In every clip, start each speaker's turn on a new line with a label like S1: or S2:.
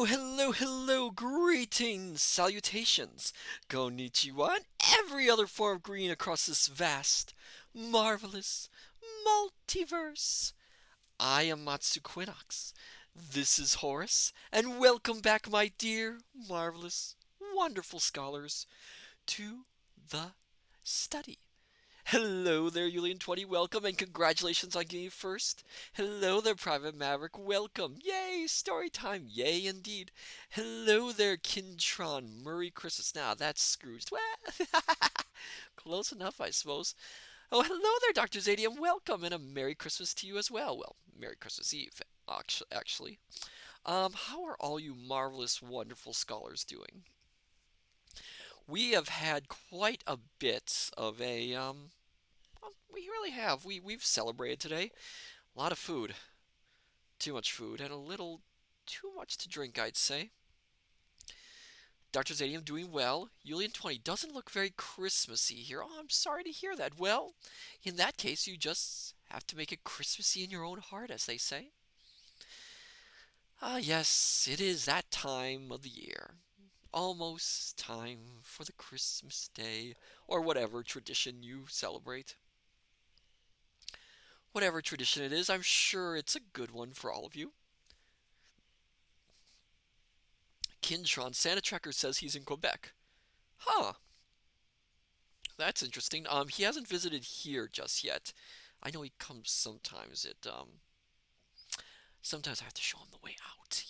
S1: Hello, greetings, salutations, konnichiwa, and every other form of green across this vast, marvelous multiverse. I am Matsu Quinox. This is Horace, and welcome back, my dear, marvelous, wonderful scholars, to the study. Hello there, Julian20. Welcome and congratulations on getting first. Hello there, Private Maverick. Welcome. Yay, story time. Yay, indeed. Hello there, Kintron. Merry Christmas. Now, that's Scrooged. Well, close enough, I suppose. Oh, hello there, Dr. Zadium. Welcome and a Merry Christmas to you as well. Well, Merry Christmas Eve, actually. How are all you marvelous, wonderful scholars doing? We have had quite a bit of a well, we really have. We've celebrated today. A lot of food, too much food, and a little too much to drink, I'd say. Dr. Zadium doing well. Julian20 doesn't look very Christmassy here. Oh, I'm sorry to hear that. Well, in that case, you just have to make it Christmassy in your own heart, as they say. Ah, yes, it is that time of the year. Almost time for the Christmas day, or whatever tradition you celebrate. Whatever tradition it is, I'm sure it's a good one for all of you. Kintron, Santa Tracker says he's in Quebec. Huh, that's interesting. He hasn't visited here just yet. I know he comes sometimes. Sometimes I have to show him the way out.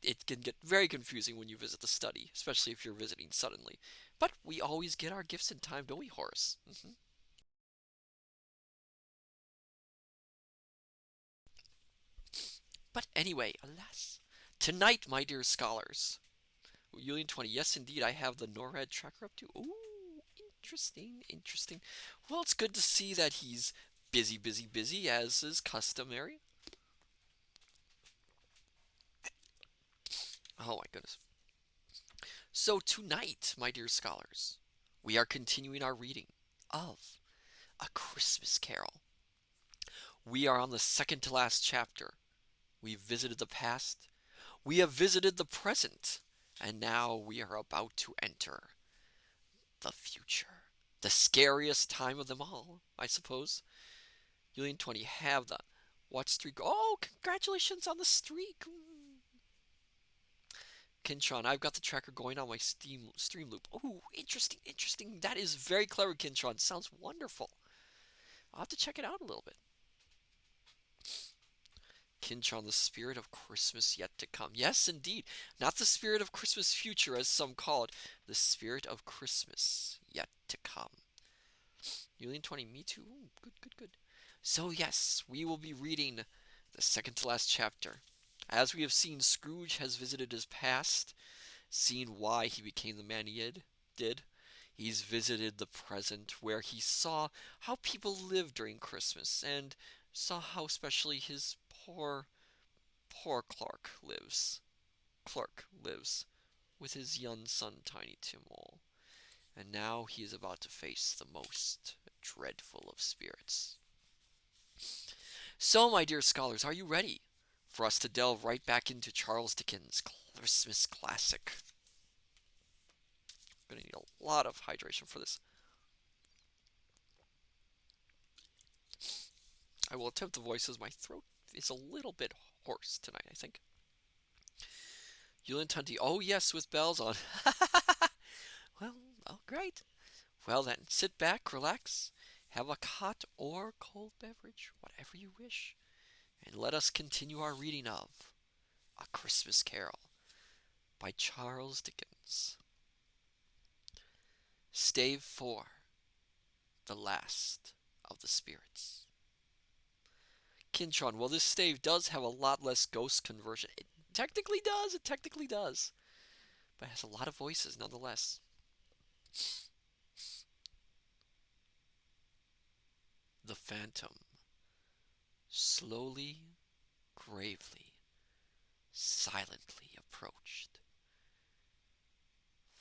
S1: It can get very confusing when you visit the study, especially if you're visiting suddenly. But we always get our gifts in time, don't we, Horace? But anyway, alas. Tonight, my dear scholars, Julian20, yes, indeed, I have the NORAD tracker up to. Ooh, interesting. Well, it's good to see that he's busy, as is customary. Oh my goodness. So tonight, my dear scholars, we are continuing our reading of A Christmas Carol. We are on the second to last chapter. We've visited the past, we have visited the present, and now we are about to enter the future. The scariest time of them all, I suppose. Julian20 have the watch streak. Oh, congratulations on the streak. Kintron, I've got the tracker going on my stream loop. Oh, interesting. That is very clever, Kintron. Sounds wonderful. I'll have to check it out a little bit. Kintron, the spirit of Christmas yet to come. Yes, indeed. Not the spirit of Christmas future, as some call it. The spirit of Christmas yet to come. Julian20, me too. Ooh, good. So yes, we will be reading the second to last chapter. As we have seen, Scrooge has visited his past, seen why he became the man he did. He's visited the present, where he saw how people lived during Christmas, and saw how especially his poor Clark lives with his young son, Tiny Tim Mole. And now he is about to face the most dreadful of spirits. So, my dear scholars, are you ready for us to delve right back into Charles Dickens' Christmas classic? I'm going to need a lot of hydration for this. I will attempt the voices. My throat is a little bit hoarse tonight, I think. Julian Tunty, oh yes, with bells on. Well, oh great. Well then, sit back, relax, have a hot or cold beverage, whatever you wish, and let us continue our reading of A Christmas Carol by Charles Dickens. Stave 4, The Last of the Spirits. Kintron, well this stave does have a lot less ghost conversion. It technically does. But it has a lot of voices nonetheless. The phantom slowly, gravely, silently approached.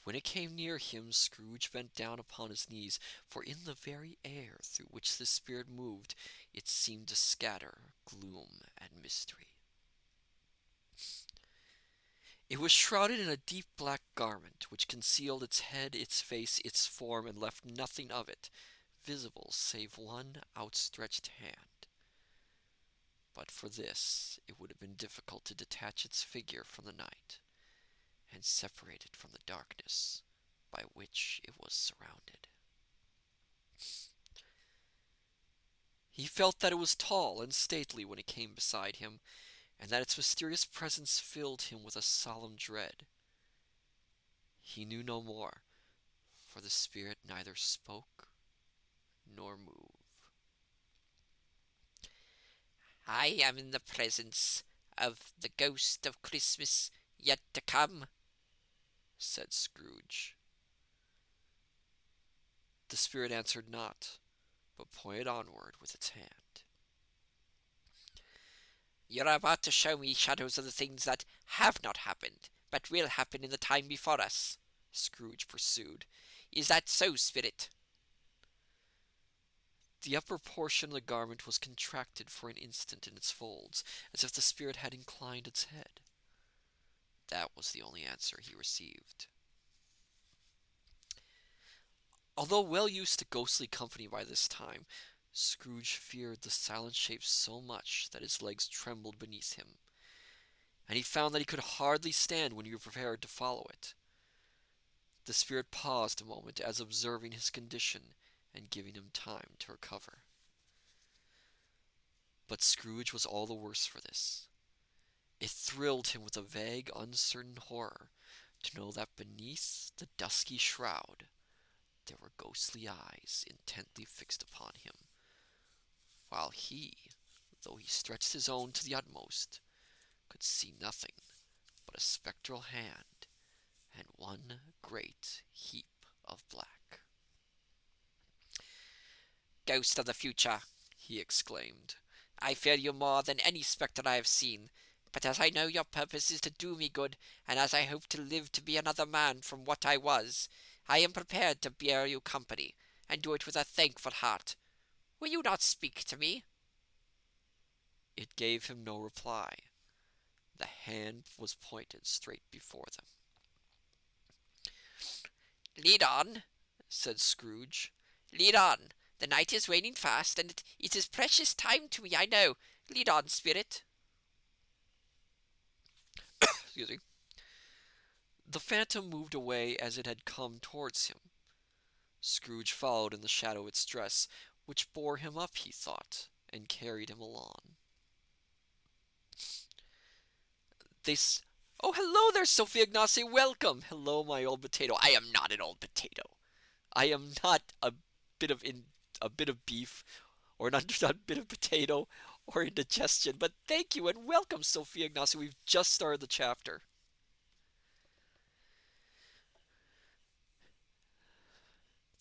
S1: When it came near him, Scrooge bent down upon his knees, for in the very air through which the spirit moved, it seemed to scatter gloom and mystery. It was shrouded in a deep black garment, which concealed its head, its face, its form, and left nothing of it visible save one outstretched hand. But for this, it would have been difficult to detach its figure from the night, and separate it from the darkness by which it was surrounded. He felt that it was tall and stately when it came beside him, and that its mysterious presence filled him with a solemn dread. He knew no more, for the spirit neither spoke nor moved.
S2: I am in the presence of the ghost of Christmas yet to come,
S1: said Scrooge. The spirit answered not, but pointed onward with its hand.
S2: You're about to show me shadows of the things that have not happened, but will happen in the time before us, Scrooge pursued. Is that so, spirit?
S1: The upper portion of the garment was contracted for an instant in its folds, as if the spirit had inclined its head. That was the only answer he received. Although well used to ghostly company by this time, Scrooge feared the silent shape so much that his legs trembled beneath him, and he found that he could hardly stand when he was prepared to follow it. The spirit paused a moment, as observing his condition and giving him time to recover. But Scrooge was all the worse for this. It thrilled him with a vague, uncertain horror to know that beneath the dusky shroud there were ghostly eyes intently fixed upon him, while he, though he stretched his own to the utmost, could see nothing but a spectral hand and one great heap of black.
S2: Ghost of the future, he exclaimed, I fear you more than any spectre I have seen, but as I know your purpose is to do me good, and as I hope to live to be another man from what I was, I am prepared to bear you company, and do it with a thankful heart. Will you not speak to me?
S1: It gave him no reply. The hand was pointed straight before them.
S2: Lead on, said Scrooge. Lead on. The night is waning fast, and it is precious time to me, I know. Lead on, spirit.
S1: Excuse me. The phantom moved away as it had come towards him. Scrooge followed in the shadow of its dress, which bore him up, he thought, and carried him along. Oh, hello there, Sophia Ignace. Welcome. Hello, my old potato. I am not an old potato. I am not a bit of beef, or an underdone bit of potato, or indigestion. But thank you and welcome, Sophia Ignace. We've just started the chapter.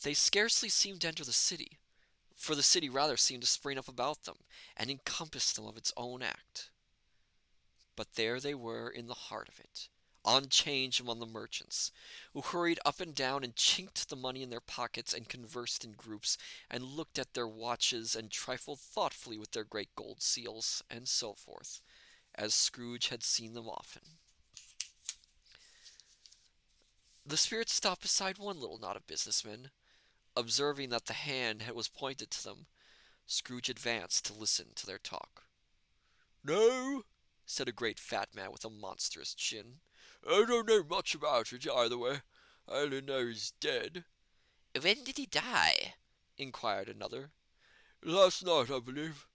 S1: They scarcely seemed to enter the city, for the city rather seemed to spring up about them, and encompass them of its own act. But there they were in the heart of it, on 'change among the merchants, who hurried up and down and chinked the money in their pockets and conversed in groups, and looked at their watches and trifled thoughtfully with their great gold seals, and so forth, as Scrooge had seen them often. The spirit stopped beside one little knot of businessmen. Observing that the hand was pointed to them, Scrooge advanced to listen to their talk. "No," said a great fat man with a monstrous chin. "I don't know much about it, either way. I only know he's dead."
S2: When did he die?
S1: inquired another. "Last night, I believe."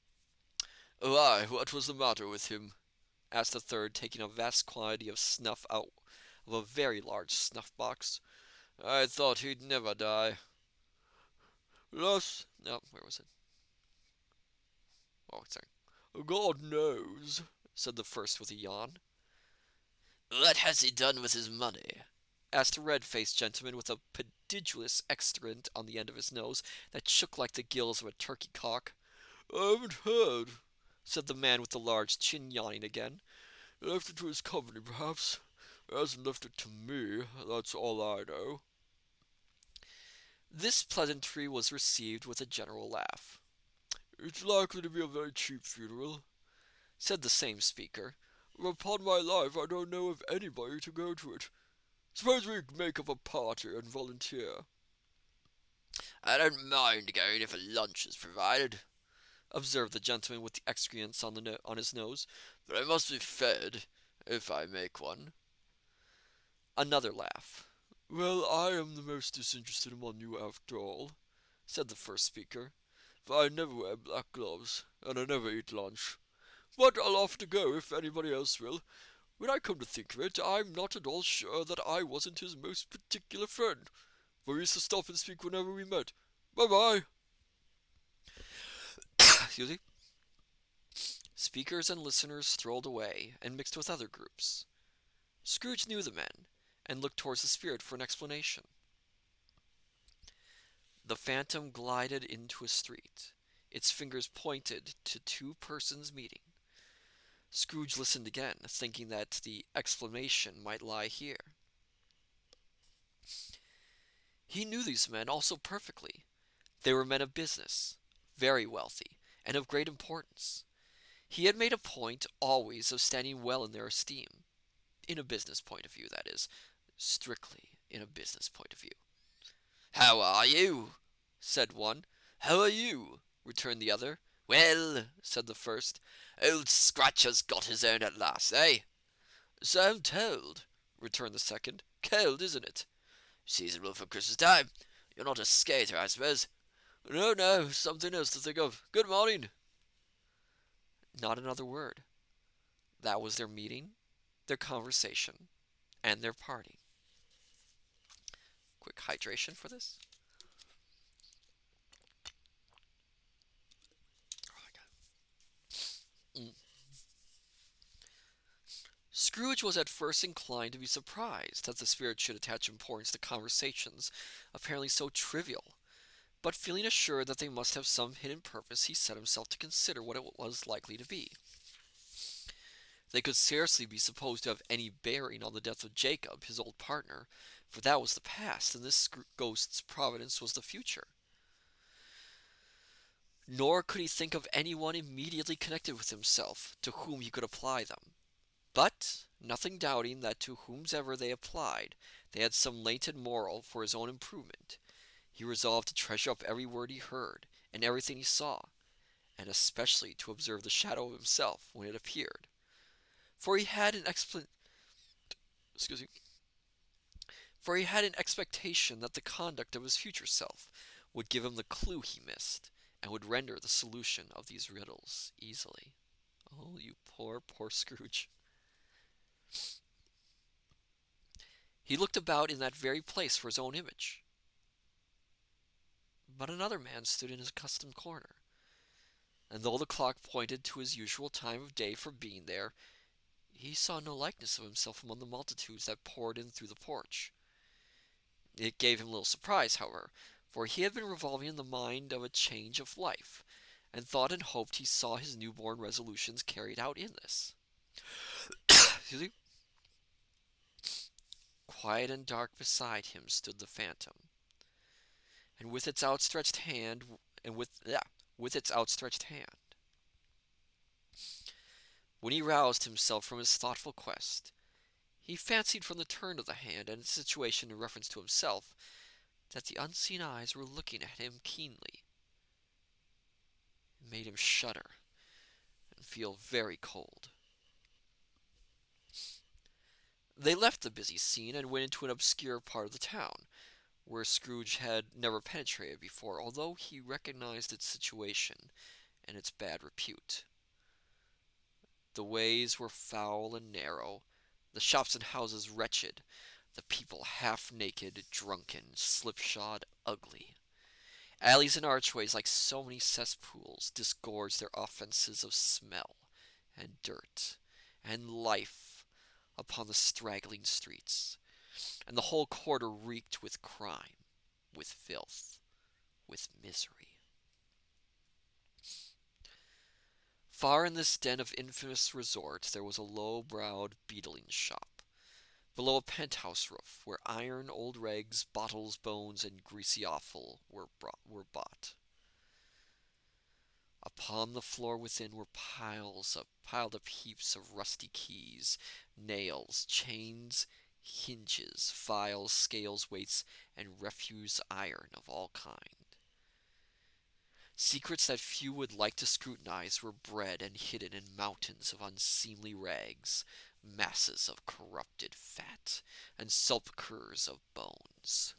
S1: "Why, what was the matter with him?" asked a third, taking a vast quantity of snuff out of a very large snuff-box. "I thought he'd never die." No, where was it? Oh, sorry. "God knows," said the first with a yawn. "What has he done with his money?" asked a red-faced gentleman with a prodigious excrement on the end of his nose that shook like the gills of a turkey cock. "I haven't heard," said the man with the large chin, yawning again. "Left it to his company, perhaps. He hasn't left it to me, that's all I know." This pleasantry was received with a general laugh. "It's likely to be a very cheap funeral," said the same speaker. Upon my life, I don't know of anybody to go to it. Suppose we make up a party and volunteer.
S2: I don't mind going if a lunch is provided,
S1: Observed the gentleman with the excrements on his nose.
S2: but I must be fed if I make one.
S1: Another laugh. Well, I am the most disinterested among you after all, said the first speaker, for I never wear black gloves, and I never eat lunch. But I'll offer to go if anybody else will. When I come to think of it, I'm not at all sure that I wasn't his most particular friend, for we used to stop and speak whenever we met. Bye-bye. Excuse me. Speakers and listeners strolled away and mixed with other groups. Scrooge knew the men, and looked towards the spirit for an explanation. The phantom glided into a street. Its fingers pointed to two persons meeting. Scrooge listened again, thinking that the explanation might lie here. He knew these men also perfectly. They were men of business, very wealthy, and of great importance. He had made a point always of standing well in their esteem. In a business point of view, that is. Strictly in a business point of view.
S2: How are you?
S1: Said one. How are you? Returned the other.
S2: Well, said the first, old Scratcher's got his own at last, eh?
S1: So I'm told, returned the second. Cold, isn't it?
S2: Seasonable for Christmas time. You're not a skater, I suppose.
S1: No, no, something else to think of. Good morning. Not another word. That was their meeting, their conversation, and their party. Quick hydration for this. Mm. Scrooge was at first inclined to be surprised that the spirit should attach importance to conversations apparently so trivial, but feeling assured that they must have some hidden purpose, he set himself to consider what it was likely to be. They could scarcely be supposed to have any bearing on the death of Jacob, his old partner, for that was the past, and this ghost's providence was the future. Nor could he think of anyone immediately connected with himself to whom he could apply them. But, nothing doubting that to whomsoever they applied, they had some latent moral for his own improvement, he resolved to treasure up every word he heard, and everything he saw, and especially to observe the shadow of himself when it appeared. For he had an expectation that the conduct of his future self would give him the clue he missed, and would render the solution of these riddles easily. Oh, you poor, poor Scrooge. He looked about in that very place for his own image. But another man stood in his accustomed corner, and though the clock pointed to his usual time of day for being there, he saw no likeness of himself among the multitudes that poured in through the porch. It gave him little surprise, however, for he had been revolving in the mind of a change of life, and thought and hoped he saw his newborn resolutions carried out in this. Excuse me. Quiet and dark beside him stood the phantom, and with its outstretched hand, When he roused himself from his thoughtful quest, he fancied from the turn of the hand and its situation in reference to himself that the unseen eyes were looking at him keenly. It made him shudder and feel very cold. They left the busy scene and went into an obscure part of the town, where Scrooge had never penetrated before, although he recognized its situation and its bad repute. The ways were foul and narrow, the shops and houses wretched, the people half naked, drunken, slipshod, ugly. Alleys and archways, like so many cesspools, disgorged their offences of smell and dirt and life upon the straggling streets, and the whole quarter reeked with crime, with filth, with misery. Far in this den of infamous resort there was a low-browed beetling shop, below a penthouse roof, where iron, old rags, bottles, bones, and greasy offal were bought. Upon the floor within were piled up heaps of rusty keys, nails, chains, hinges, files, scales, weights, and refuse iron of all kinds. Secrets that few would like to scrutinize were bred and hidden in mountains of unseemly rags, masses of corrupted fat, and sepulchres of bones.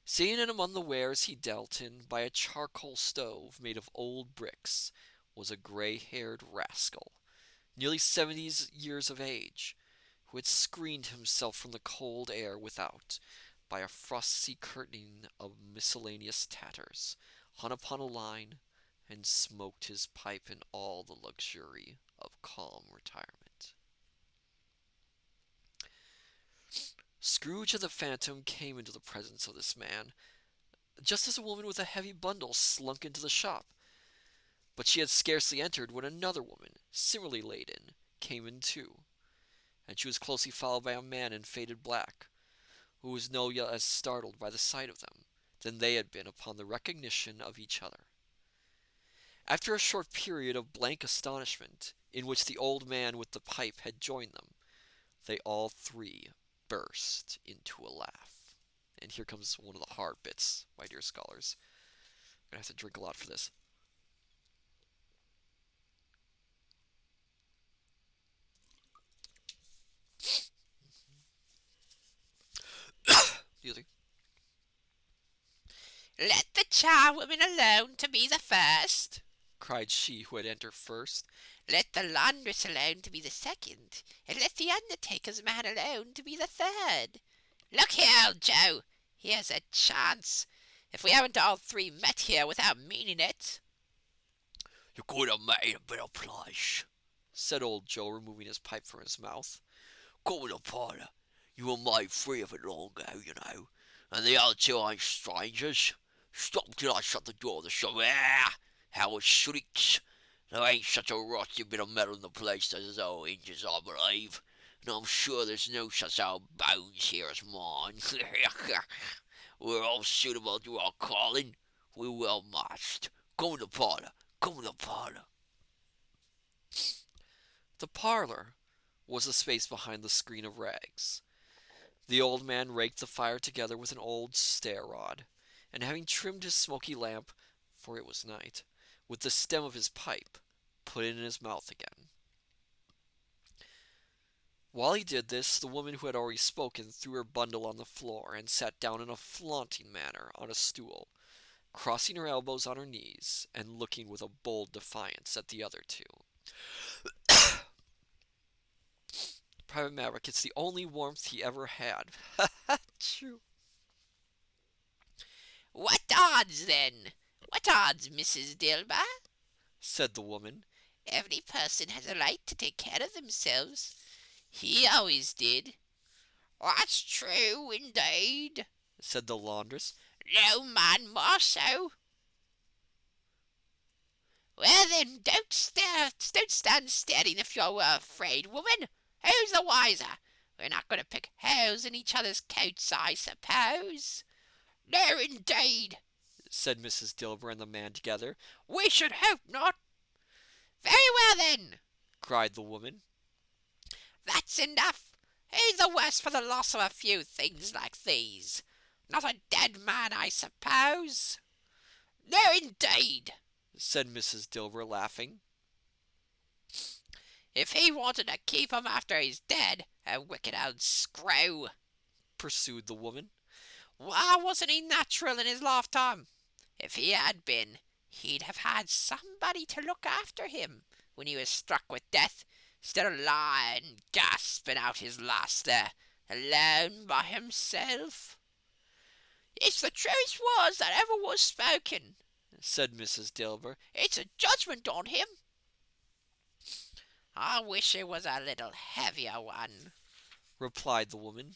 S1: Seen in among the wares he dealt in by a charcoal stove made of old bricks was a gray-haired rascal, nearly 70 years of age, who had screened himself from the cold air without by a frosty curtaining of miscellaneous tatters, hung upon a line, and smoked his pipe in all the luxury of calm retirement. Scrooge and the Phantom came into the presence of this man, just as a woman with a heavy bundle slunk into the shop. But she had scarcely entered when another woman, similarly laden, came in too, and she was closely followed by a man in faded black, who was no less startled by the sight of them than they had been upon the recognition of each other. After a short period of blank astonishment, in which the old man with the pipe had joined them, they all three burst into a laugh. And here comes one of the hard bits, my dear scholars. I'm going to have to drink a lot for this. Excuse me.
S2: Let the charwoman alone to be the first,
S1: Cried she who had entered first.
S2: let the laundress alone to be the second, and let the undertaker's man alone to be the third. Look here, old Joe, here's a chance. If we haven't all three met here without meaning it.
S1: You could have made a better place, said old Joe, removing his pipe from his mouth. Go in the parlour. You were made free of it long ago, you know, and the other two ain't strangers. Stop till I shut the door of the shop. Ah! How it shrieks. There ain't such a rusty bit of metal in the place as his old hinges, I believe, and I'm sure there's no such old bones here as mine. We're all suitable to our calling. We're well matched. Come in the parlour. Come in the parlour. The parlour was the space behind the screen of rags. The old man raked the fire together with an old stair-rod, and having trimmed his smoky lamp, for it was night, with the stem of his pipe, put it in his mouth again. While he did this, the woman who had already spoken threw her bundle on the floor and sat down in a flaunting manner on a stool, crossing her elbows on her knees and looking with a bold defiance at the other two. Private Maverick, it's the only warmth he ever had. True.
S2: What odds, then? What odds, Mrs. Dilber?
S1: Said the woman.
S2: Every person has a right to take care of themselves. He always did. That's true, indeed,
S1: Said the laundress.
S2: no man more so. Well then, don't stand staring if you're afraid, woman. Who's the wiser? We're not going to pick holes in each other's coats, I suppose. No, indeed,
S1: Said Mrs. Dilber and the man together.
S2: we should hope not. Very well then,
S1: Cried the woman.
S2: that's enough. Who's the worse for the loss of a few things like these? Not a dead man, I suppose. No, indeed,
S1: Said Mrs. Dilber, laughing.
S2: if he wanted to keep him after he's dead, a wicked old screw.
S1: Pursued the woman.
S2: Why wasn't he natural in his lifetime? If he had been, he'd have had somebody to look after him when he was struck with death, instead of lying, gasping out his last there, alone by himself. It's the truest words that ever was spoken,
S1: Said Mrs. Dilber.
S2: It's a judgment on him. I wish it was a little heavier one.
S1: Replied the woman.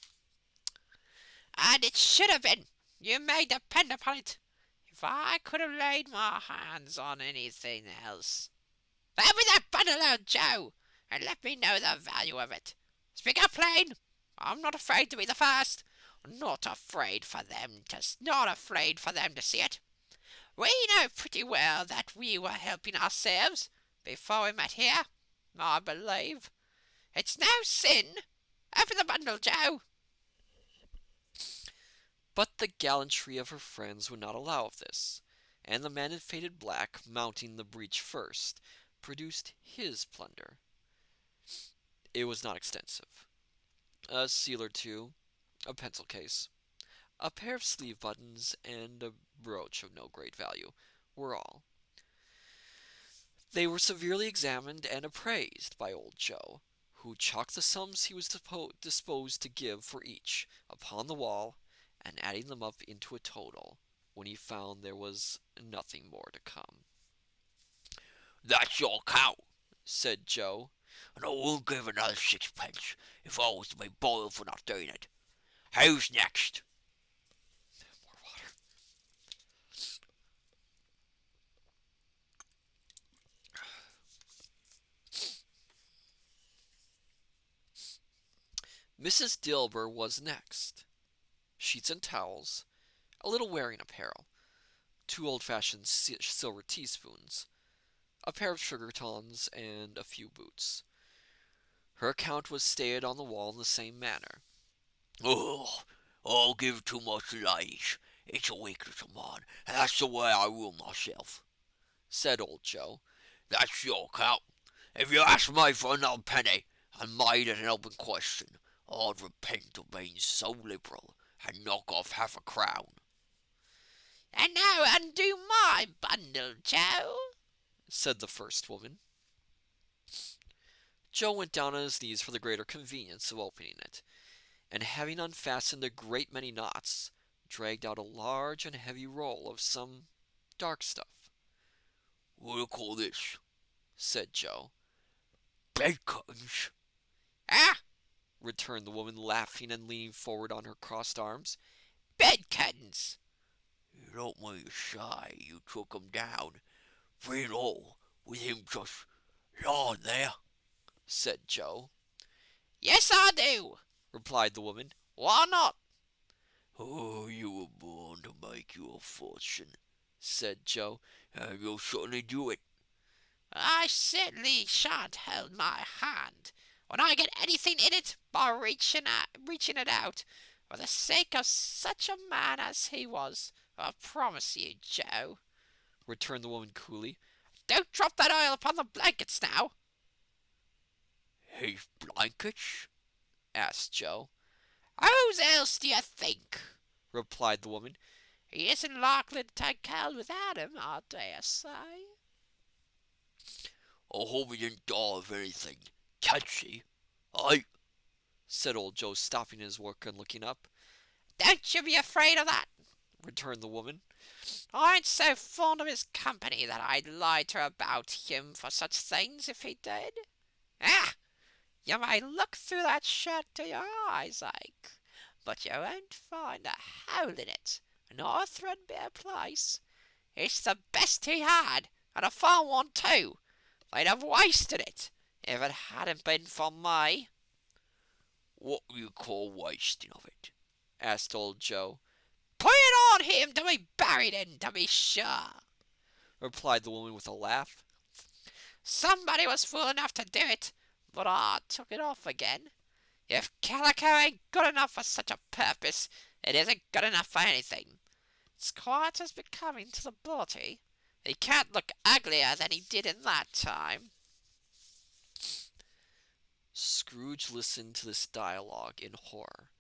S2: And it should have been, you may depend upon it. If I could have laid my hands on anything else. Have me that bundle, old Joe, and let me know the value of it. Speak up plain. I'm not afraid to be the first. Not afraid for them to see it. We know pretty well that we were helping ourselves before we met here, I believe. It's no sin. Open the bundle, Joe.
S1: But the gallantry of her friends would not allow of this, and the man in faded black, mounting the breach first, produced his plunder. It was not extensive. A seal or two, a pencil case, a pair of sleeve buttons, and a brooch of no great value were all. They were severely examined and appraised by old Joe, who chalked the sums he was disposed to give for each upon the wall, and adding them up into a total, when he found there was nothing more to come.
S3: "That's your cow,"
S1: Said Joe.
S3: "and I won't give another sixpence if I was to be boiled for not doing it. Who's next?"
S1: More water. Mrs. Dilber was next. Sheets and towels, a little wearing apparel, 2 old-fashioned silver teaspoons, a pair of sugar tongs, and a few boots. Her account was stated on the wall in the same manner.
S3: "Oh, I'll give too much to ladies. It's a weakness of mine, and that's the way I rule myself,"
S1: said old Joe.
S3: "That's your cow. If you ask me for another penny, and made it an open question, I'd repent of being so liberal, and knock off half a crown."
S2: And now undo my bundle, Joe,
S1: said the first woman. Joe went down on his knees for the greater convenience of opening it, and having unfastened a great many knots, dragged out a large and heavy roll of some dark stuff.
S3: "What do you call this?"
S1: said Joe.
S3: "Bed curtains."
S2: Ah,
S1: Returned the woman, laughing and leaning forward on her crossed arms.
S2: bed curtains.
S3: "You don't mean to say you took 'em down, free and all, with him just lying there?"
S1: said Joe.
S2: Yes, I do,
S1: Replied the woman.
S2: why not?
S3: "Oh, you were born to make your fortune,"
S1: said Joe.
S3: "and you'll certainly do it."
S2: I certainly shan't hold my hand when I get anything in it by reaching it out for the sake of such a man as he was. I promise you, Joe.
S1: Returned the woman coolly.
S2: Don't drop that oil upon the blankets now.
S3: "His blankets?"
S1: Asked Joe.
S2: Whose else do you think?
S1: Replied the woman.
S2: He isn't likely to take cold without him, I dare say.
S3: "I hope he didn't die of anything catchy, eh?"
S1: said old Joe, stopping his work and looking up.
S2: Don't you be afraid of that.
S1: Returned the woman.
S2: I ain't so fond of his company that I'd lie to her about him for such things if he did. Ah, you may look through that shirt till your eyes ache, but you won't find a hole in it, nor a threadbare place. It's the best he had, and a fine one too. They'd have wasted it if it hadn't been for me.
S3: "What do you call wasting of it?"
S1: Asked old Joe.
S2: Put it on him to be buried in, to be sure.
S1: Replied the woman with a laugh.
S2: Somebody was fool enough to do it, but I took it off again. If calico ain't good enough for such a purpose, it isn't good enough for anything. It's quite as becoming to the body. He can't look uglier than he did in that time.
S1: Scrooge listened to this dialogue in horror.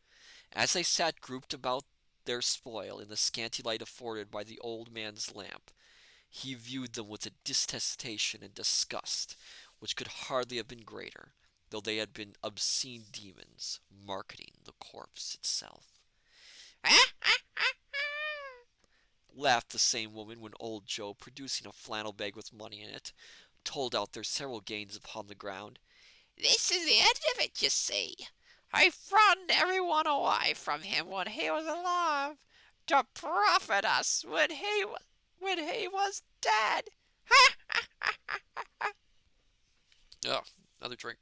S1: As they sat grouped about their spoil in the scanty light afforded by the old man's lamp, he viewed them with a detestation and disgust which could hardly have been greater, though they had been obscene demons marketing the corpse itself. Laughed the same woman when old Joe, producing a flannel bag with money in it, told out their several gains upon the ground.
S2: This is the end of it, you see. I frightened everyone away from him when he was alive, to profit us when he was dead.
S1: Oh, another drink.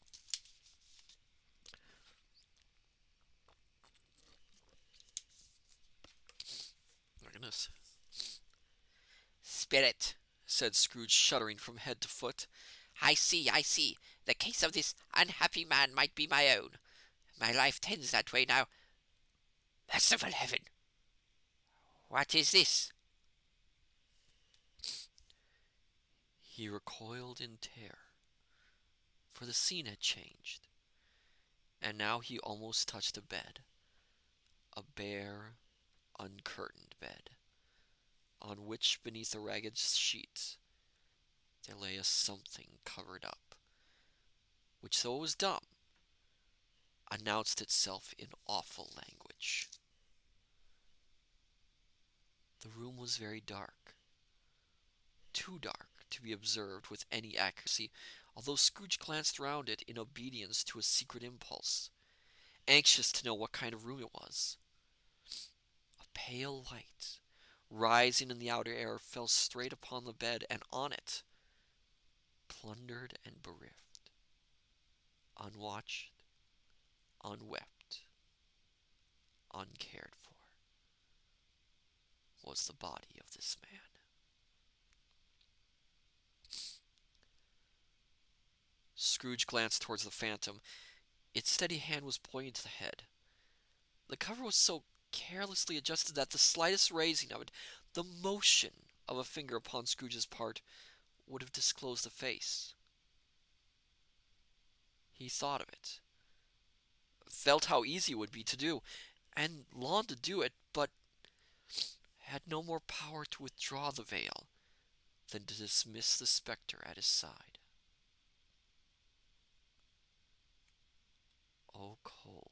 S1: Oh, goodness.
S2: Spirit,
S1: said Scrooge, shuddering from head to foot.
S2: I see, I see. The case of this unhappy man might be my own. My life tends that way now. Merciful heaven! What is this?
S1: He recoiled in terror, for the scene had changed, and now he almost touched a bed, a bare, uncurtained bed, on which, beneath a ragged sheet, there lay a something covered up, which, though it was dumb, announced itself in awful language. The room was very dark, too dark to be observed with any accuracy, although Scrooge glanced round it in obedience to a secret impulse, anxious to know what kind of room it was. A pale light, rising in the outer air, fell straight upon the bed, and on it, plundered and bereft, unwatched, unwept, uncared for, was the body of this man. Scrooge glanced towards the phantom. Its steady hand was pointing to the head. The cover was so carelessly adjusted that the slightest raising of it, the motion of a finger upon Scrooge's part, would have disclosed the face. He thought of it, felt how easy it would be to do, and longed to do it, but had no more power to withdraw the veil than to dismiss the spectre at his side. O cold,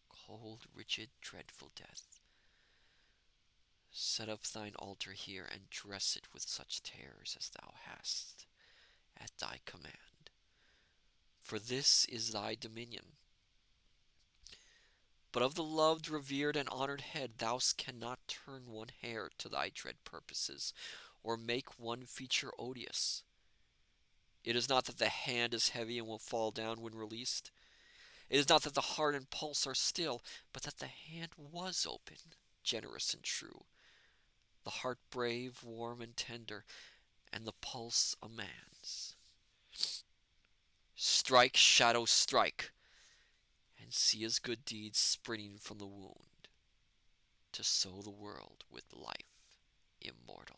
S1: cold, rigid, dreadful death, set up thine altar here, and dress it with such terrors as thou hast at thy command. For this is thy dominion. But of the loved, revered, and honored head thou cannot turn one hair to thy dread purposes, or make one feature odious. It is not that the hand is heavy and will fall down when released. It is not that the heart and pulse are still, but that the hand was open, generous and true, the heart brave, warm, and tender, and the pulse a man's. Strike, shadow, strike, and see his good deeds springing from the wound, to sow the world with life immortal.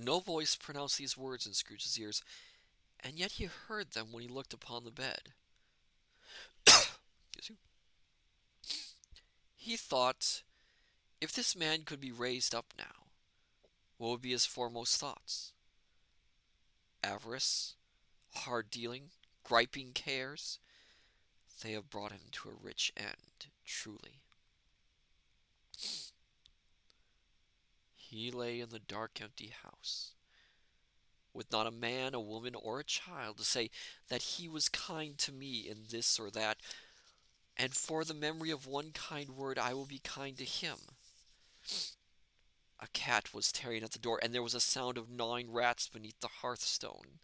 S1: No voice pronounced these words in Scrooge's ears, and yet he heard them when he looked upon the bed. He thought, if this man could be raised up now, what would be his foremost thoughts? Avarice, hard dealing, griping cares, they have brought him to a rich end, truly. He lay in the dark, empty house, with not a man, a woman, or a child to say that he was kind to me in this or that, and for the memory of one kind word I will be kind to him. A cat was tearing at the door, and there was a sound of gnawing rats beneath the hearthstone.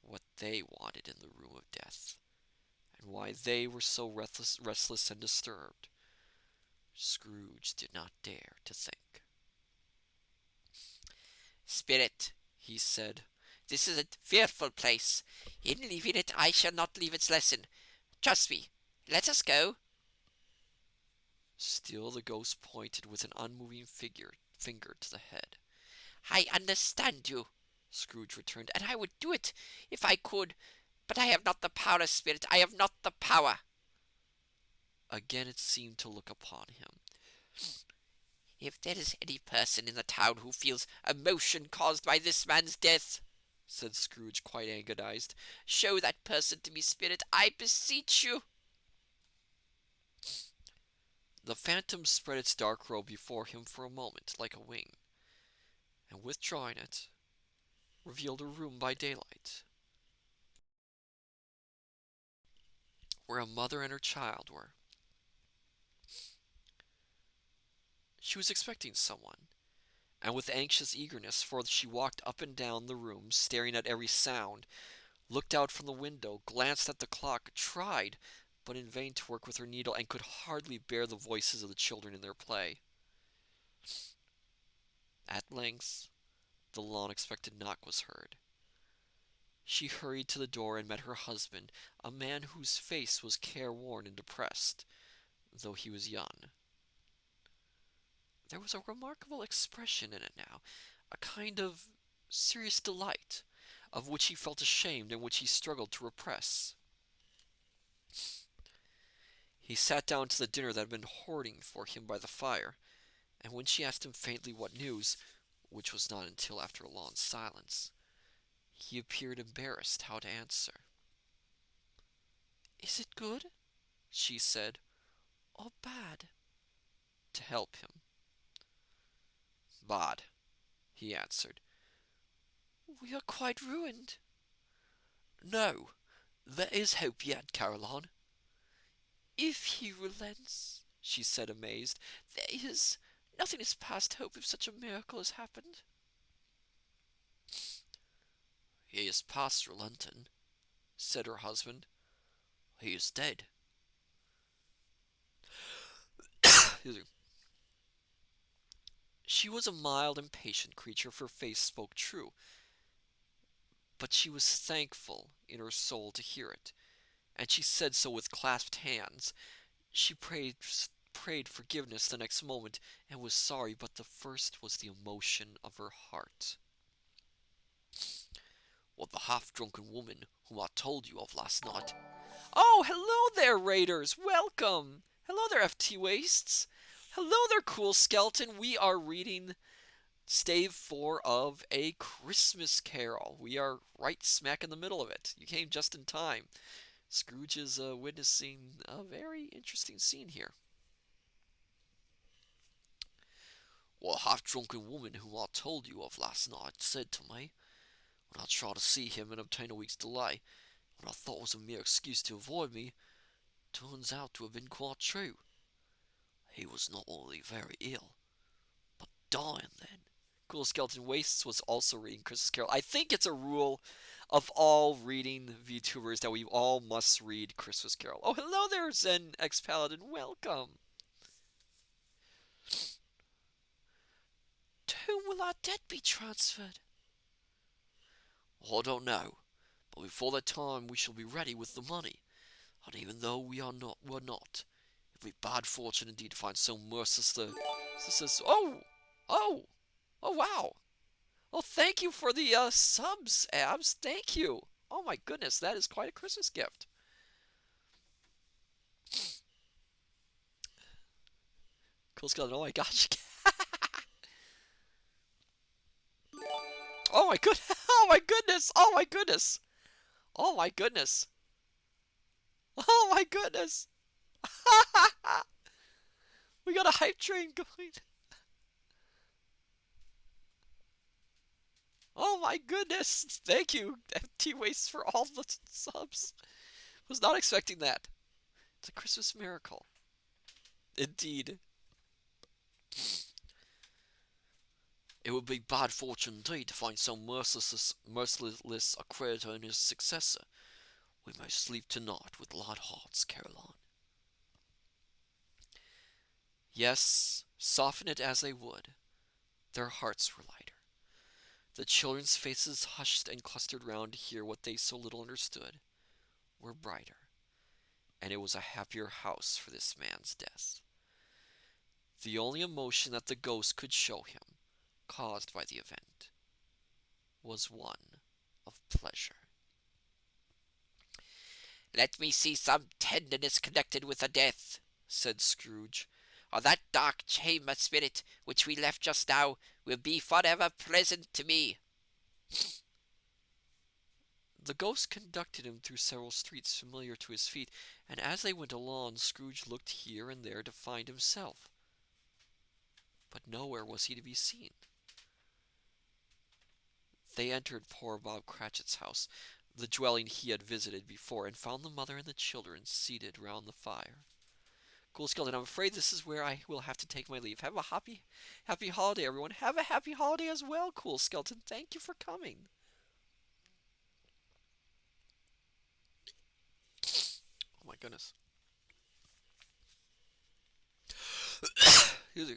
S1: What they wanted in the room of death, and why they were so restless and disturbed, Scrooge did not dare to think.
S2: Spirit, he said, this is a fearful place. In leaving it, I shall not leave its lesson. Trust me. Let us go.
S1: Still the ghost pointed with an unmoving finger to the head.
S2: I understand you, Scrooge returned, and I would do it if I could, but I have not the power, Spirit. I have not the power.
S1: Again it seemed to look upon him.
S2: If there is any person in the town who feels emotion caused by this man's death, said Scrooge, quite agonized, show that person to me, Spirit, I beseech you.
S1: The phantom spread its dark robe before him for a moment like a wing, and withdrawing it, revealed a room by daylight, where a mother and her child were. She was expecting someone, and with anxious eagerness, for she walked up and down the room, staring at every sound, looked out from the window, glanced at the clock, tried, but in vain, to work with her needle, and could hardly bear the voices of the children in their play. At length, the long-expected knock was heard. She hurried to the door and met her husband, a man whose face was careworn and depressed, though he was young. There was a remarkable expression in it now, a kind of serious delight, of which he felt ashamed and which he struggled to repress. He sat down to the dinner that had been hoarding for him by the fire, and when she asked him faintly what news, which was not until after a long silence, he appeared embarrassed how to answer. "Is it good," she said, "or bad?" To help him. "Bad," he answered. "We are quite ruined." "No, there is hope yet, Caroline."
S2: "If he relents," she said, amazed, "there is. Nothing is past hope if such a miracle has happened."
S1: "He is past relenting," said her husband. "He is dead." She was a mild and patient creature, for her face spoke true, but she was thankful in her soul to hear it, and she said so with clasped hands. She prayed forgiveness the next moment, and was sorry, but the first was the emotion of her heart. "Well, the half-drunken woman whom I told you of last night—"
S2: "Oh, hello there, raiders! Welcome! Hello there, FT Wastes! Hello there, Cool Skeleton! We are reading Stave 4 of A Christmas Carol. We are right smack in the middle of it. You came just in time. Scrooge is witnessing a very interesting scene here.
S1: "Well, the half-drunken woman whom I told you of last night said to me, when I tried to see him and obtain a week's delay, what I thought was a mere excuse to avoid me, turns out to have been quite true. He was not only very ill, but dying then."
S2: Cool Skeleton Wastes was also reading Christmas Carol. I think it's a rule of all reading VTubers that we all must read Christmas Carol. Oh, hello there, Zen X Paladin. Welcome. "To whom will our debt be transferred?"
S1: "Well, I don't know, but before that time we shall be ready with the money, and even though we're not, if we've bad fortune indeed to find so merciless a—"
S2: Oh! Oh! Oh, wow! Oh, thank you for the subs, Abs. Thank you. Oh my goodness, that is quite a Christmas gift. Cool Skeleton, oh my gosh. Oh my good, oh my goodness, oh my goodness. Oh my goodness. Oh my goodness. We got a hype train going. Oh my goodness. Thank you, T-Waste, for all the subs. Was not expecting that. It's a Christmas miracle. Indeed.
S1: "It would be bad fortune indeed to find so merciless a creditor in his successor. We may sleep tonight with light hearts, Caroline." Yes, soften it as they would, their hearts were lighter. The children's faces, hushed and clustered round to hear what they so little understood, were brighter, and it was a happier house for this man's death. The only emotion that the ghost could show him, caused by the event, was one of pleasure.
S2: "Let me see some tenderness connected with the death," said Scrooge, "or that dark chamber spirit which we left just now will be forever present to me."
S1: The ghost conducted him through several streets familiar to his feet, and as they went along, Scrooge looked here and there to find himself, but nowhere was he to be seen. They entered poor Bob Cratchit's house, the dwelling he had visited before, and found the mother and the children seated round the fire. Cool, Skeleton. I'm afraid this is where I will have to take my leave. Have a happy holiday, everyone. Have a happy holiday as well, Cool Skeleton. Thank you for coming. Oh my goodness. Excuse me.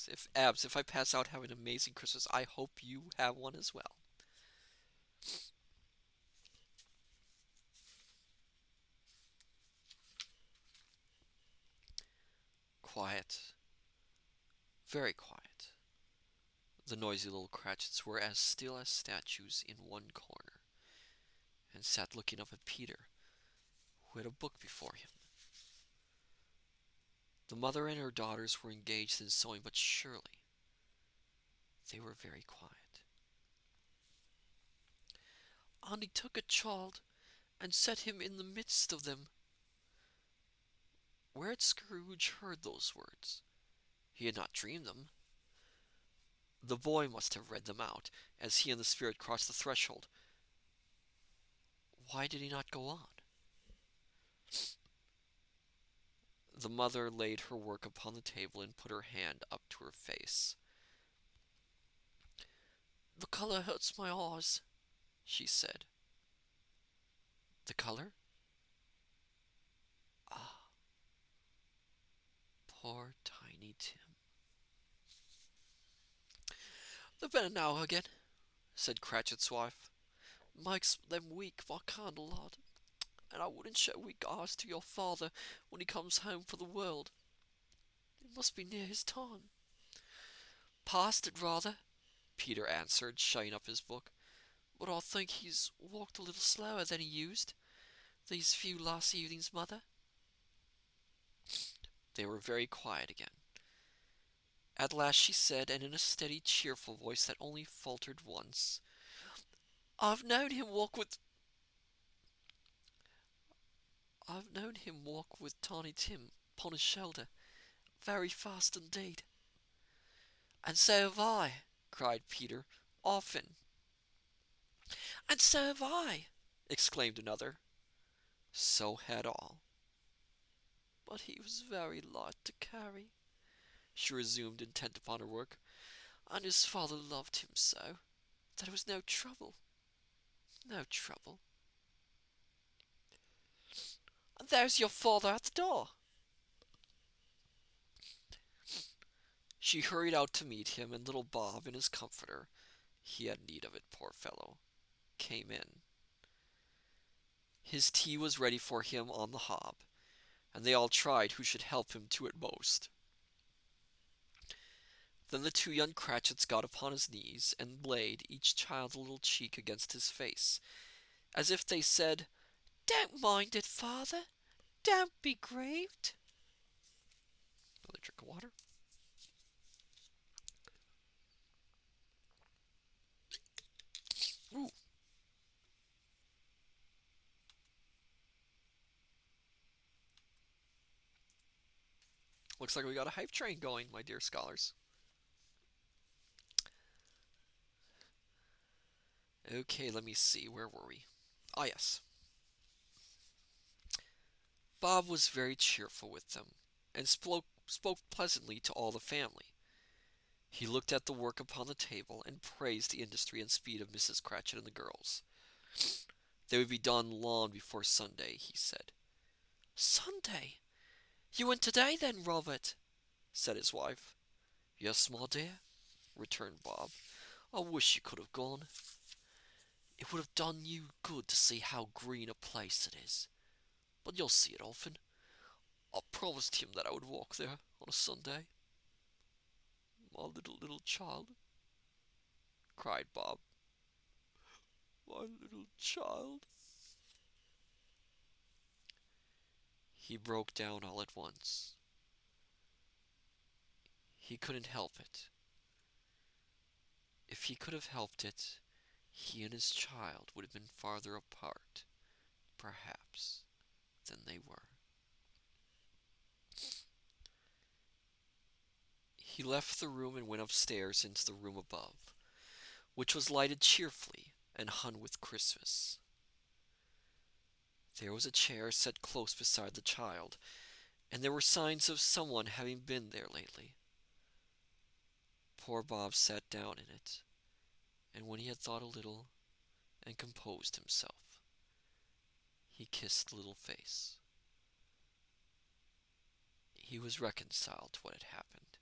S1: If I pass out, have an amazing Christmas. I hope you have one as well. Quiet. Very quiet. The noisy little Cratchits were as still as statues in one corner, and sat looking up at Peter, who had a book before him. The mother and her daughters were engaged in sewing, but surely they were very quiet. And he took a child and set him in the midst of them. Where had Scrooge heard those words? He had not dreamed them. The boy must have read them out, as he and the spirit crossed the threshold. Why did he not go on? The mother laid her work upon the table and put her hand up to her face. "The color hurts my eyes," she said. "The color?" Ah, poor Tiny Tim. "They're better now again," said Cratchit's wife. "Makes them weak, my candle lad, and I wouldn't show weak eyes to your father when he comes home for the world. It must be near his time." "Past it, rather," Peter answered, shutting up his book. "But I think he's walked a little slower than he used, these few last evenings, mother." They were very quiet again. At last she said, and in a steady, cheerful voice that only faltered once, I've known him walk with Tiny Tim upon his shoulder, very fast indeed." "And so have I," cried Peter, "often." "And so have I," exclaimed another. So had all. "But he was very light to carry," she resumed, intent upon her work, "and his father loved him so that it was no trouble. No trouble. And there's your father at the door." She hurried out to meet him, and little Bob in his comforter, he had need of it, poor fellow, came in. His tea was ready for him on the hob, and they all tried who should help him to it most. Then the two young Cratchits got upon his knees, and laid each child a little cheek against his face, as if they said, "Don't mind it, father. Don't be grieved." Another drink of water. Ooh. Looks like we got a hype train going, my dear scholars. Okay, let me see. Where were we? Ah, yes. Bob was very cheerful with them, and spoke pleasantly to all the family. He looked at the work upon the table, and praised the industry and speed of Mrs. Cratchit and the girls. They would be done long before Sunday, he said. "Sunday? You went today, then, Robert?" said his wife. "Yes, my dear," returned Bob. "I wish you could have gone. It would have done you good to see how green a place it is. But you'll see it often. I promised him that I would walk there on a Sunday." "My little child," cried Bob. "My little child." He broke down all at once. He couldn't help it. If he could have helped it, he and his child would have been farther apart, perhaps, than they were. He left the room and went upstairs into the room above, which was lighted cheerfully and hung with Christmas. There was a chair set close beside the child, and there were signs of someone having been there lately. Poor Bob sat down in it, and when he had thought a little and composed himself, he kissed the little face. He was reconciled to what had happened,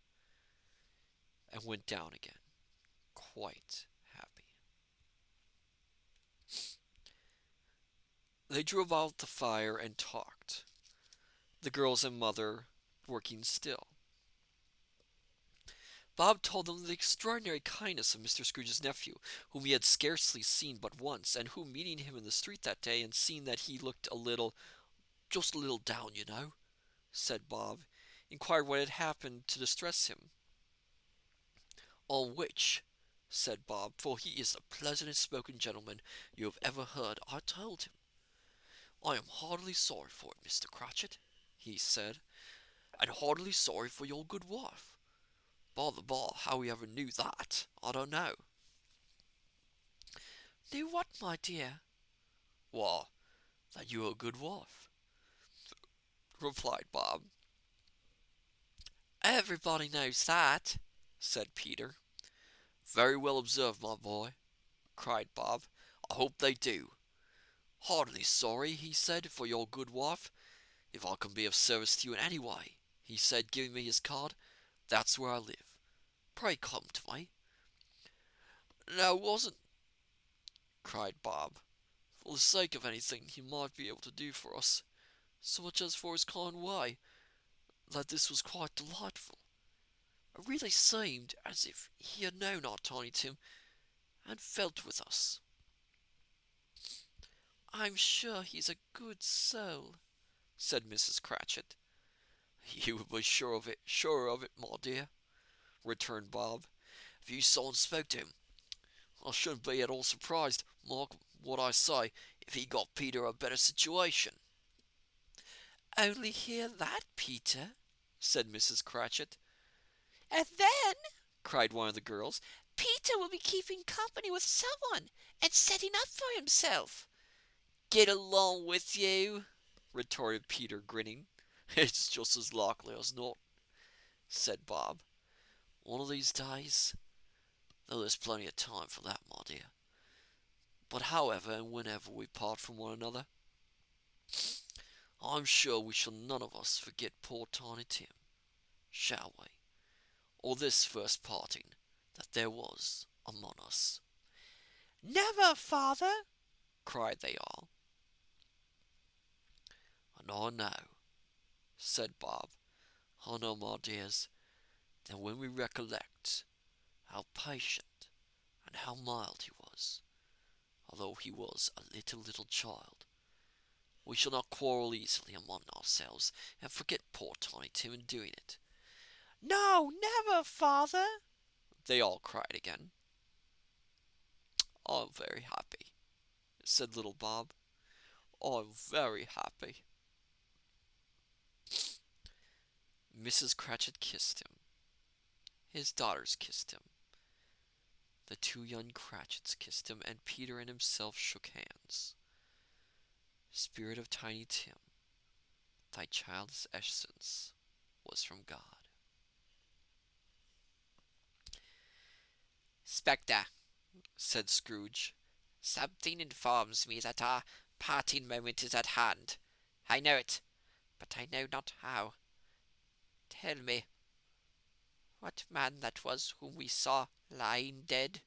S1: and went down again, quite happy. They drew about the fire and talked, the girls and mother working still. Bob told them of the extraordinary kindness of Mr. Scrooge's nephew, whom he had scarcely seen but once, and who, meeting him in the street that day, and seeing that he looked just a little down, you know, said Bob, inquired what had happened to distress him. On which, said Bob, for he is the pleasantest spoken gentleman you have ever heard, I told him, I am heartily sorry for it, Mr. Cratchit, he said, and heartily sorry for your good wife. By the by, how he ever knew that, I don't know.
S2: Knew what, my dear?
S1: Why, that you are a good wife, replied Bob.
S2: Everybody knows that, said Peter.
S1: Very well observed, my boy, cried Bob. I hope they do. Heartily sorry, he said, for your good wife. If I can be of service to you in any way, he said, giving me his card, that's where I live. Pray come to me.
S2: No, wasn't,
S1: cried Bob. For the sake of anything he might be able to do for us, so much as for his kind way, that this was quite delightful. It really seemed as if he had known our Tiny Tim, and felt with us.
S2: I'm sure he's a good soul, said Mrs. Cratchit.
S1: You would be sure of it, my dear, returned Bob. If you saw and spoke to him, I shouldn't be at all surprised, mark what I say, if he got Peter a better situation.
S2: Only hear that, Peter, said Mrs. Cratchit.
S4: And then,
S2: cried one of the girls,
S4: Peter will be keeping company with someone and setting up for himself.
S1: Get along with you, retorted Peter, grinning. It's just as likely as not, said Bob. One of these days, though there's plenty of time for that, my dear. But however and whenever we part from one another, I'm sure we shall none of us forget poor Tiny Tim, shall we? Or this first parting that there was among us.
S4: Never, father,
S1: cried they all. And I know, said Bob, I know, my dears, that when we recollect how patient and how mild he was, although he was a little child, we shall not quarrel easily among ourselves, and forget poor Tiny Tim in doing it.
S4: No, never, father,
S1: they all cried again. I'm very happy, said little Bob. I'm very happy. Mrs. Cratchit kissed him. His daughters kissed him. The two young Cratchits kissed him, and Peter and himself shook hands. Spirit of Tiny Tim, thy child's essence was from God.
S2: Spectre, said Scrooge, something informs me that our parting moment is at hand. I know it, but I know not how. Tell me, what man that was whom we saw lying dead?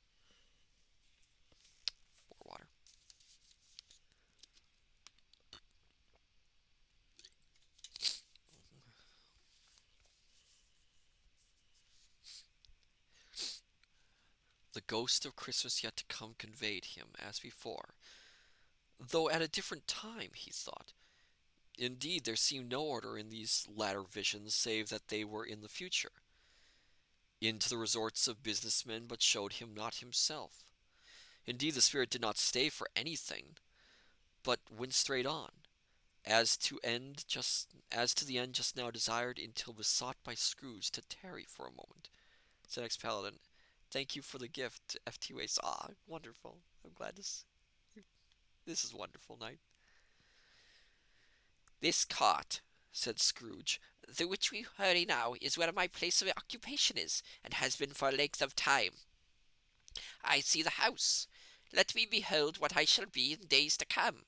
S1: More water. The ghost of Christmas yet to come conveyed him, as before, though at a different time, he thought. Indeed, there seemed no order in these latter visions, save that they were in the future, into the resorts of business men, but showed him not himself. Indeed, the spirit did not stay for anything, but went straight on, as to the end just now desired, until besought by Scrooge to tarry for a moment. So next paladin, Thank you for the gift, FT Waste. Ah, wonderful. I'm glad this is wonderful night.
S2: This cart, said Scrooge, through which we hurry now, is where my place of occupation is, and has been for a length of time. I see the house. Let me behold what I shall be in days to come.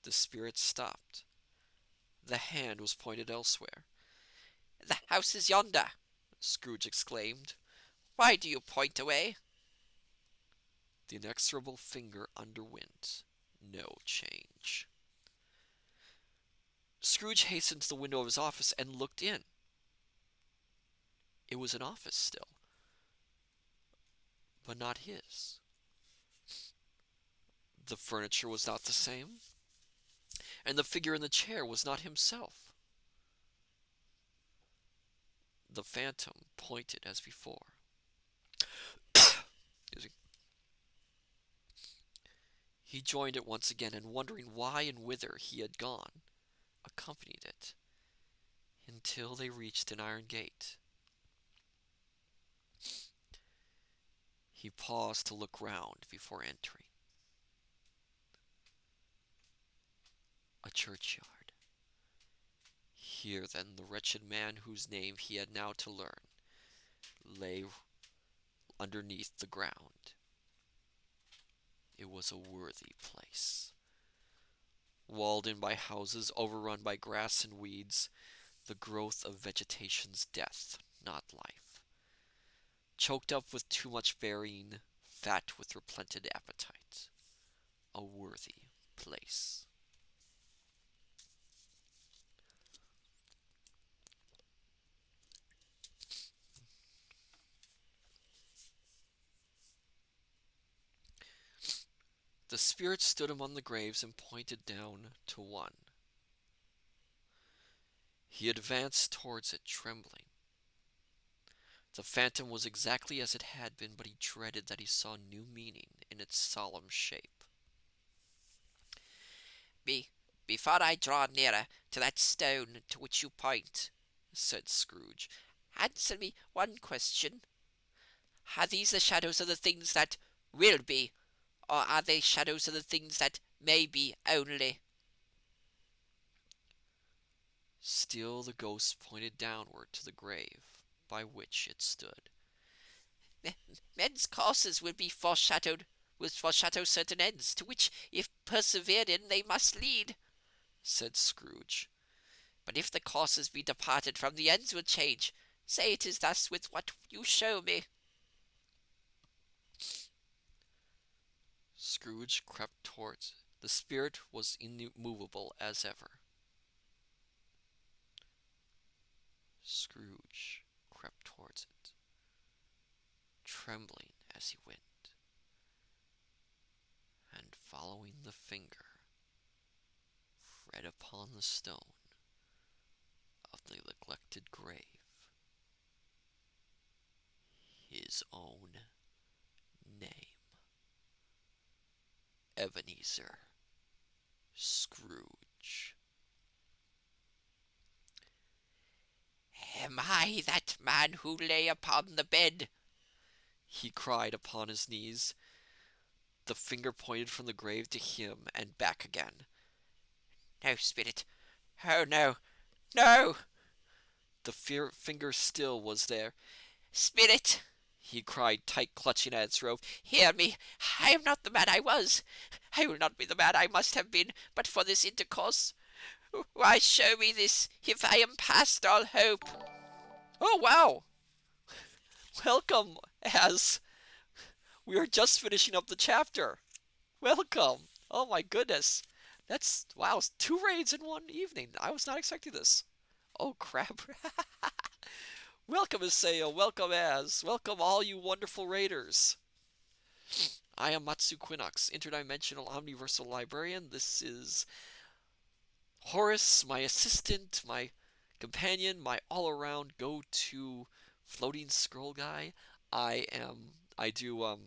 S1: The spirit stopped. The hand was pointed elsewhere.
S2: The house is yonder, Scrooge exclaimed. Why do you point away?
S1: The inexorable finger underwent no change. Scrooge hastened to the window of his office and looked in. It was an office still, but not his. The furniture was not the same, and the figure in the chair was not himself. The phantom pointed as before. He joined it once again, and wondering why and whither he had gone, accompanied it until they reached an iron gate. He paused to look round before entering. A churchyard. Here, then, the wretched man whose name he had now to learn lay underneath the ground. It was a worthy place. Walled in by houses, overrun by grass and weeds, the growth of vegetation's death, not life. Choked up with too much burying, fat with replented appetite. A worthy place. The spirit stood among the graves and pointed down to one. He advanced towards it, trembling. The phantom was exactly as it had been, but he dreaded that he saw new meaning in its solemn shape.
S2: Before I draw nearer to that stone to which you point, said Scrooge, answer me one question. Are these the shadows of the things that will be, or are they shadows of the things that may be only?
S1: Still the ghost pointed downward to the grave by which it stood.
S2: Men's courses will foreshadow certain ends, to which, if persevered in, they must lead, said Scrooge. But if the courses be departed from, the ends will change. Say it is thus with what you show me.
S1: Scrooge crept towards it. The spirit was immovable as ever. Scrooge crept towards it, trembling as he went, and following the finger, read upon the stone of the neglected grave his own name. Ebenezer Scrooge.
S2: Am I that man who lay upon the bed?
S1: He cried upon his knees. The finger pointed from the grave to him and back again.
S2: No, spirit. Oh, no. No!
S1: The finger still was there.
S2: Spirit,
S1: He cried, tight clutching at its rope.
S2: hear me. I am not the man I was. I will not be the man I must have been, but for this intercourse. Why show me this, if I am past all hope?
S1: Oh, wow! Welcome, as we are just finishing up the chapter. Welcome! Oh my goodness. That's, wow, 2 raids in one evening. I was not expecting this. Oh crap. Welcome, Iseo. Welcome, Az. Welcome, all you wonderful raiders. I am Matsu Quinox, interdimensional omniversal librarian. This is Horace, my assistant, my companion, my all-around go-to floating scroll guy. I do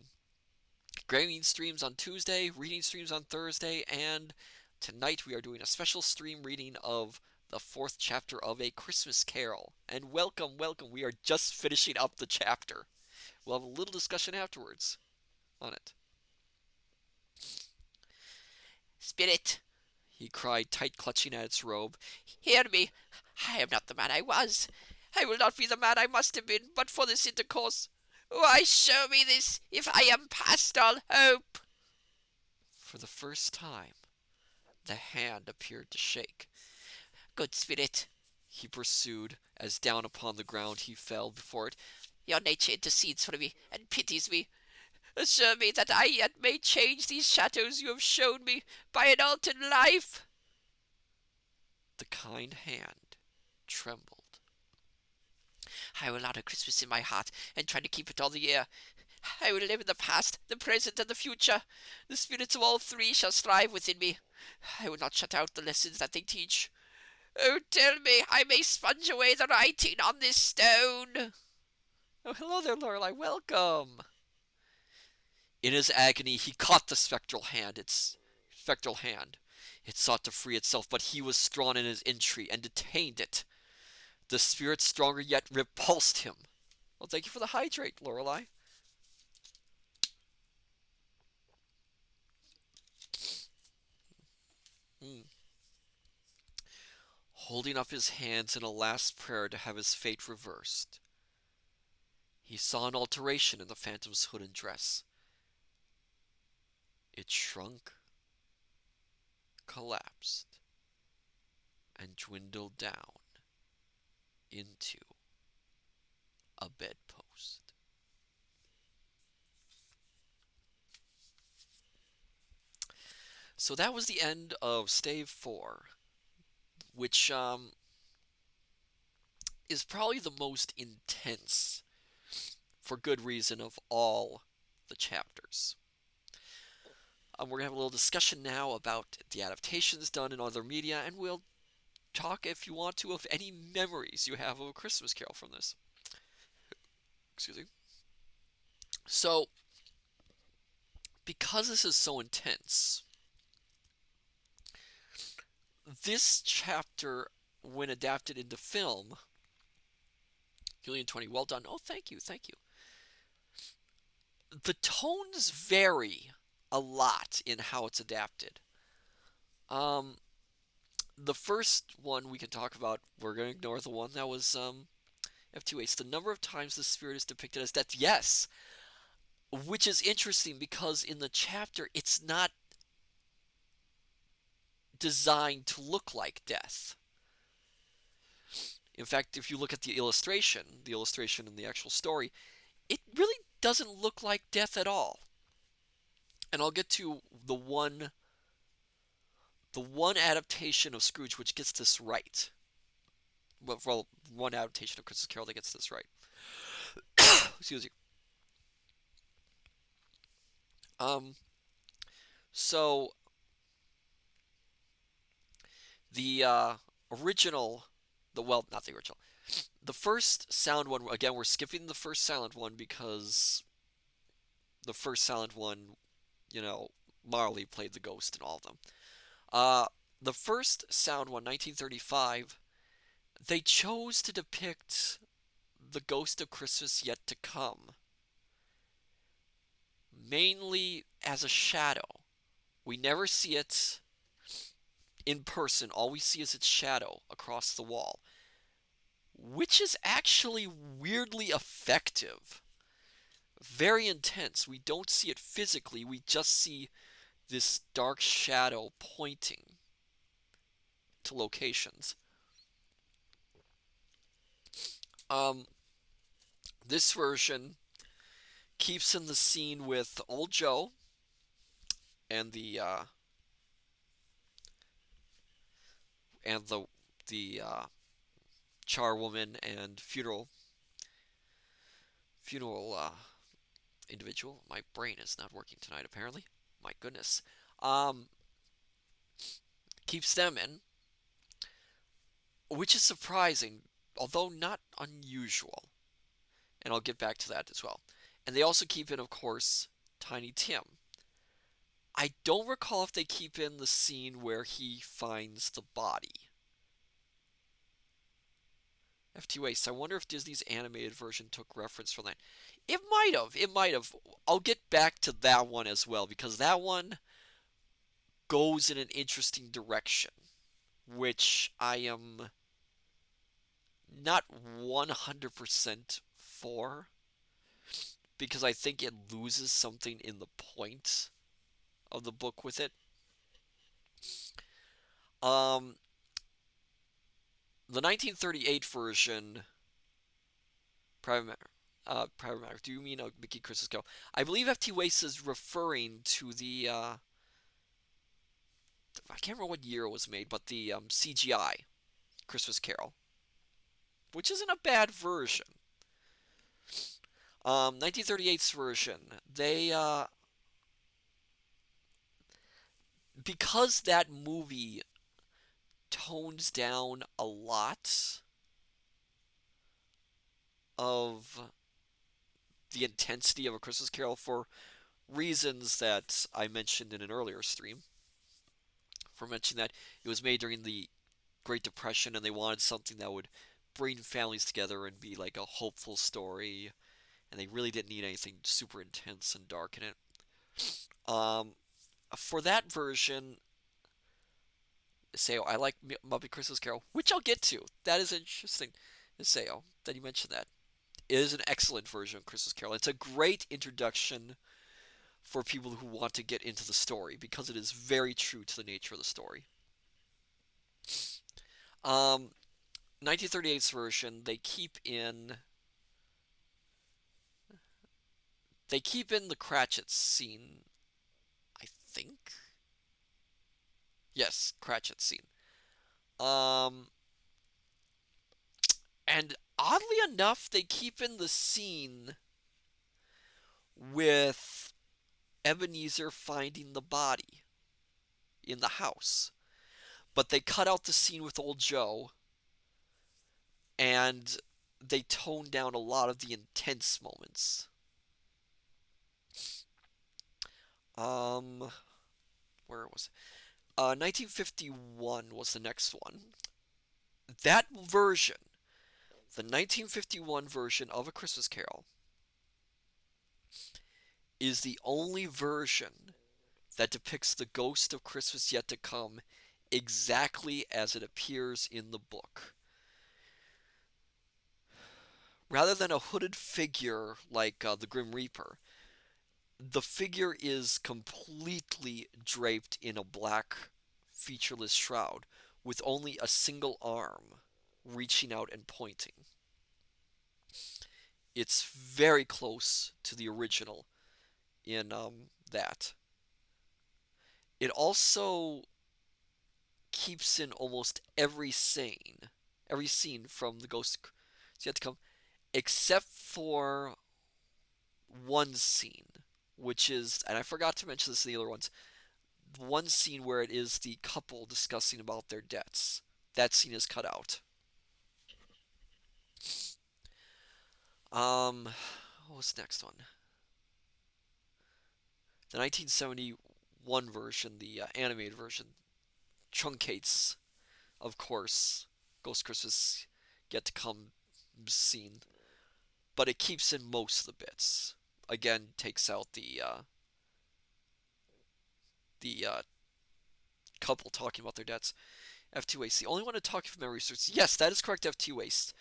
S1: gaming streams on Tuesday, reading streams on Thursday, and tonight we are doing a special stream reading of the 4th chapter of A Christmas Carol. And welcome, welcome. We are just finishing up the chapter. We'll have a little discussion afterwards on it.
S2: Spirit,
S1: He cried, tight clutching at its robe.
S2: hear me. I am not the man I was. I will not be the man I must have been but for this intercourse. Why show me this, if I am past all hope?
S1: For the first time, the hand appeared to shake.
S2: Good spirit,
S1: He pursued, as down upon the ground he fell before it.
S2: your nature intercedes for me and pities me. Assure me that I yet may change these shadows you have shown me by an altered life.
S1: The kind hand trembled.
S2: I will honor Christmas in my heart and try to keep it all the year. I will live in the past, the present, and the future. The spirits of all three shall strive within me. I will not shut out the lessons that they teach. Oh, tell me I may sponge away the writing on this stone.
S1: Oh, hello there, Lorelei. Welcome. In his agony, he caught the spectral hand. It sought to free itself, but he was strong in his entreaty and detained it. The spirit, stronger yet, repulsed him. Well, thank you for the hydrate, Lorelei. Holding up his hands in a last prayer to have his fate reversed, he saw an alteration in the phantom's hood and dress. It shrunk, collapsed, and dwindled down into a bedpost. So that was the end of Stave 4, which is probably the most intense, for good reason, of all the chapters. We're going to have a little discussion now about the adaptations done in other media, and we'll talk, if you want to, of any memories you have of A Christmas Carol from this. Excuse me. So, because this is so intense, this chapter, when adapted into film, Julian 20, well done. Oh, thank you. The tones vary a lot in how it's adapted. The first one we can talk about, we're going to ignore the one that was F2H. The number of times the spirit is depicted as death, yes, which is interesting because in the chapter it's not designed to look like death. In fact, if you look at the illustration in the actual story, it really doesn't look like death at all. And I'll get to the one adaptation of Scrooge which gets this right. Well, one adaptation of Christmas Carol that gets this right. Excuse me. So the original, not the original. The first sound one, again, we're skipping the first silent one because the first silent one, Marley played the ghost in all of them. The first sound one, 1935, they chose to depict the ghost of Christmas yet to come, mainly as a shadow. We never see it in person. All we see is its shadow across the wall, which is actually weirdly effective. Very intense. We don't see it physically. We just see this dark shadow pointing to locations. This version keeps in the scene with Old Joe and the charwoman and funeral individual. My brain is not working tonight, apparently. My goodness. Keeps them in, which is surprising, although not unusual. And I'll get back to that as well. And they also keep in, of course, Tiny Tim. I don't recall if they keep in the scene where he finds the body. F2A, so I wonder if Disney's animated version took reference from that. It might have. It might have. I'll get back to that one as well because that one goes in an interesting direction, which I am not 100% for because I think it loses something in the point of the book with it. Um, the 1938 version, Private Matter. Do you mean Mickey Christmas Carol? I believe F.T. Wace is referring to the I can't remember what year it was made, but the CGI Christmas Carol, which isn't a bad version. 1938's version, they because that movie tones down a lot of the intensity of A Christmas Carol for reasons that I mentioned in an earlier stream. For mentioning that it was made during the Great Depression and they wanted something that would bring families together and be like a hopeful story, and they really didn't need anything super intense and dark in it. Um, for that version, Sao, I like Muppet Christmas Carol, which I'll get to. That is interesting, Sao, that you mentioned that. It is an excellent version of Christmas Carol. It's a great introduction for people who want to get into the story because it is very true to the nature of the story. 1938's version, they keep in the Cratchit scene, I think. Yes, Cratchit scene. Um, and oddly enough, they keep in the scene with Ebenezer finding the body in the house. But they cut out the scene with old Joe and they tone down a lot of the intense moments. Where was it? 1951 was the next one. That version, the 1951 version of A Christmas Carol, is the only version that depicts the ghost of Christmas yet to come exactly as it appears in the book. Rather than a hooded figure like the Grim Reaper, the figure is completely draped in a black featureless shroud with only a single arm reaching out and pointing. It's very close to the original in that. It also keeps in almost every scene from the Ghost is yet to come, except for one scene, which is, and I forgot to mention this in the other ones, one scene where it is the couple discussing about their debts. That scene is cut out. What was the next one? The 1971 version, the animated version, truncates, of course, Ghost Christmas Yet to Come scene, but it keeps in most of the bits. Again, takes out the couple talking about their debts. F2 Waste, the only one to talk from memory research. Yes, that is correct, F2 Waste.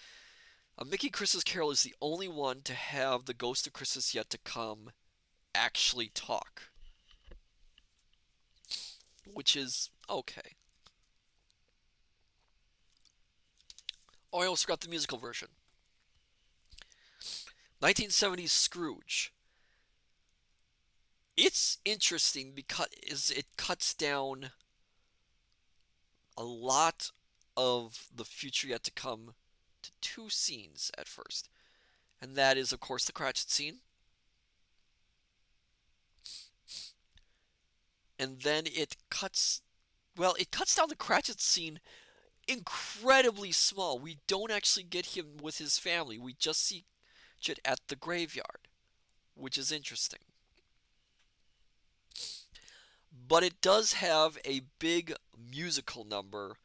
S1: Mickey Christmas Carol is the only one to have the Ghost of Christmas Yet to Come actually talk. Which is okay. Oh, I almost forgot the musical version. 1970s Scrooge. It's interesting because it cuts down a lot of the future yet to come to two scenes at first. And that is, of course, the Cratchit scene. And then it cuts down the Cratchit scene incredibly small. We don't actually get him with his family. We just see it at the graveyard, which is interesting. But it does have a big musical number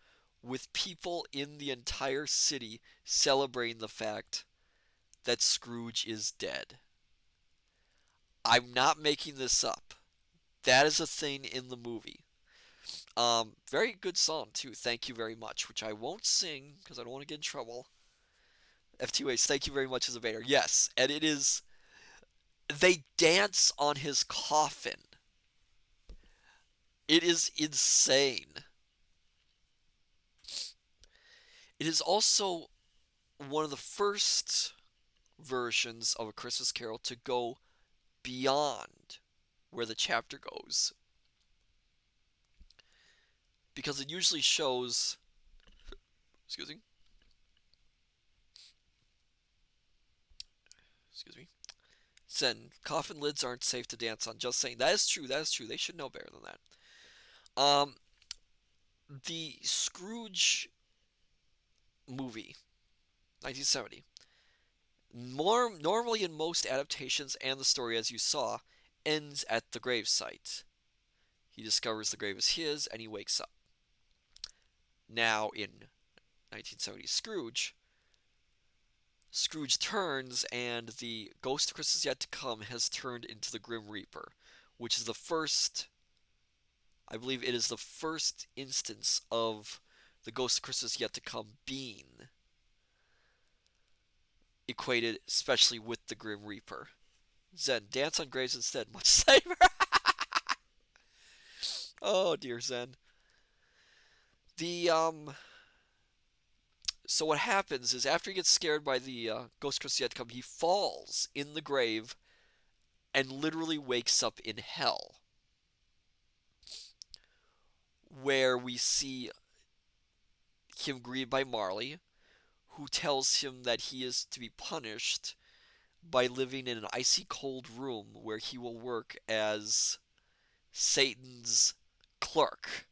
S1: with people in the entire city celebrating the fact that Scrooge is dead. I'm not making this up. That is a thing in the movie. Very good song too. Thank you very much, which I won't sing because I don't want to get in trouble. FTWays, thank you very much as a Vader. Yes, and it is. They dance on his coffin. It is insane. It is also one of the first versions of A Christmas Carol to go beyond where the chapter goes. Because it usually shows. Excuse me. Excuse me. Zen, coffin lids aren't safe to dance on. Just saying. That is true. That is true. They should know better than that. The Scrooge movie, 1970. Normally in most adaptations and the story, as you saw, ends at the gravesite. He discovers the grave is his and he wakes up. Now in 1970 Scrooge turns and the Ghost of Christmas Yet to Come has turned into the Grim Reaper, which is the first, I believe it is the first instance of the Ghost of Christmas Yet to Come being equated especially with the Grim Reaper. Zen, dance on graves instead, much safer. Oh dear Zen. The So what happens is after he gets scared by the Ghost of Christmas Yet to Come, he falls in the grave and literally wakes up in hell, where we see him greeted by Marley, who tells him that he is to be punished by living in an icy cold room where he will work as Satan's clerk.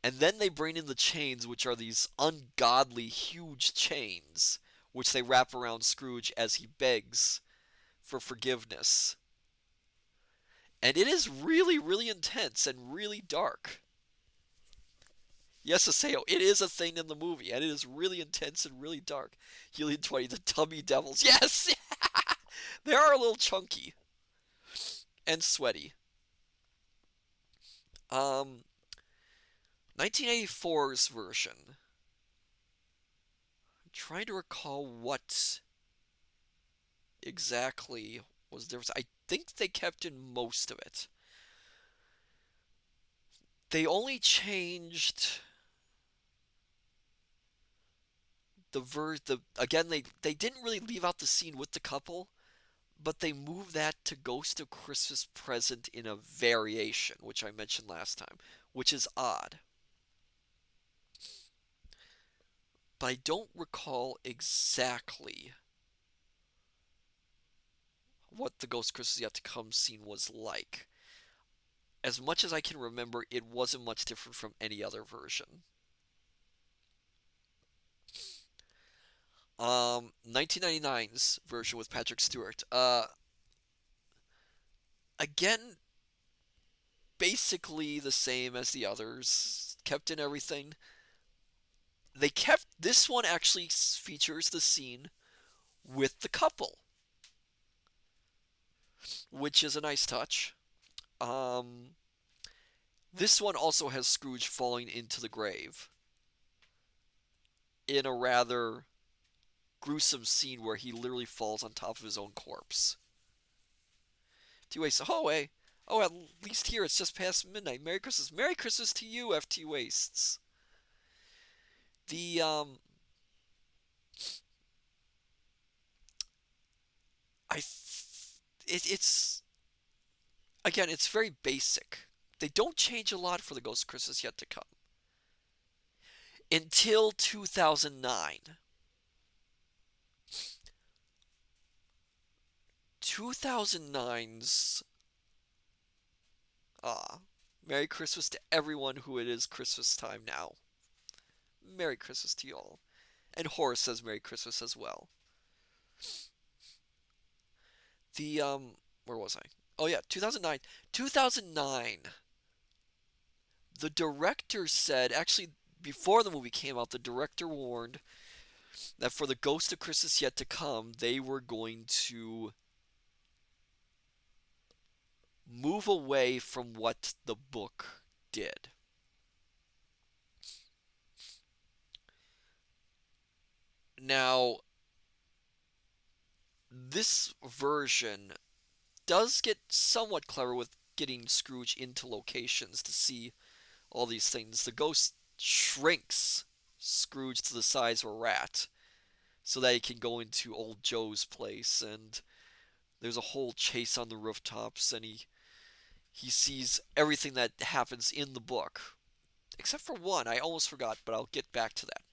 S1: And then they bring in the chains, which are these ungodly huge chains, which they wrap around Scrooge as he begs for forgiveness. And it is really, really intense and really dark. Yes, Aseo, it is a thing in the movie, and it is really intense and really dark. Helium 20, the Tubby Devils. Yes! They are a little chunky. And sweaty. 1984's version. I'm trying to recall what exactly was the difference. I think they kept in most of it. They only changed again, they didn't really leave out the scene with the couple, but they moved that to Ghost of Christmas Present in a variation, which I mentioned last time, which is odd. But I don't recall exactly what the Ghost of Christmas Yet to Come scene was like. As much as I can remember, it wasn't much different from any other version. 1999's version with Patrick Stewart. Again, basically the same as the others. Kept in everything. This one actually features the scene with the couple, which is a nice touch. This one also has Scrooge falling into the grave in a rather gruesome scene where he literally falls on top of his own corpse. FT Wastes, oh, at least here it's just past midnight. Merry Christmas. Merry Christmas to you, FT Wastes. The, it's, again, it's very basic. They don't change a lot for the Ghost of Christmas Yet to Come. Until 2009. 2009's Merry Christmas to everyone who it is Christmas time now. Merry Christmas to you all. And Horace says Merry Christmas as well. The where was I? Oh yeah, 2009. 2009. The director said, actually before the movie came out, the director warned that for the Ghost of Christmas Yet to Come, they were going to move away from what the book did. Now, this version does get somewhat clever with getting Scrooge into locations to see all these things. The ghost shrinks Scrooge to the size of a rat so that he can go into old Joe's place, and there's a whole chase on the rooftops, and he sees everything that happens in the book. Except for one, I almost forgot, but I'll get back to that.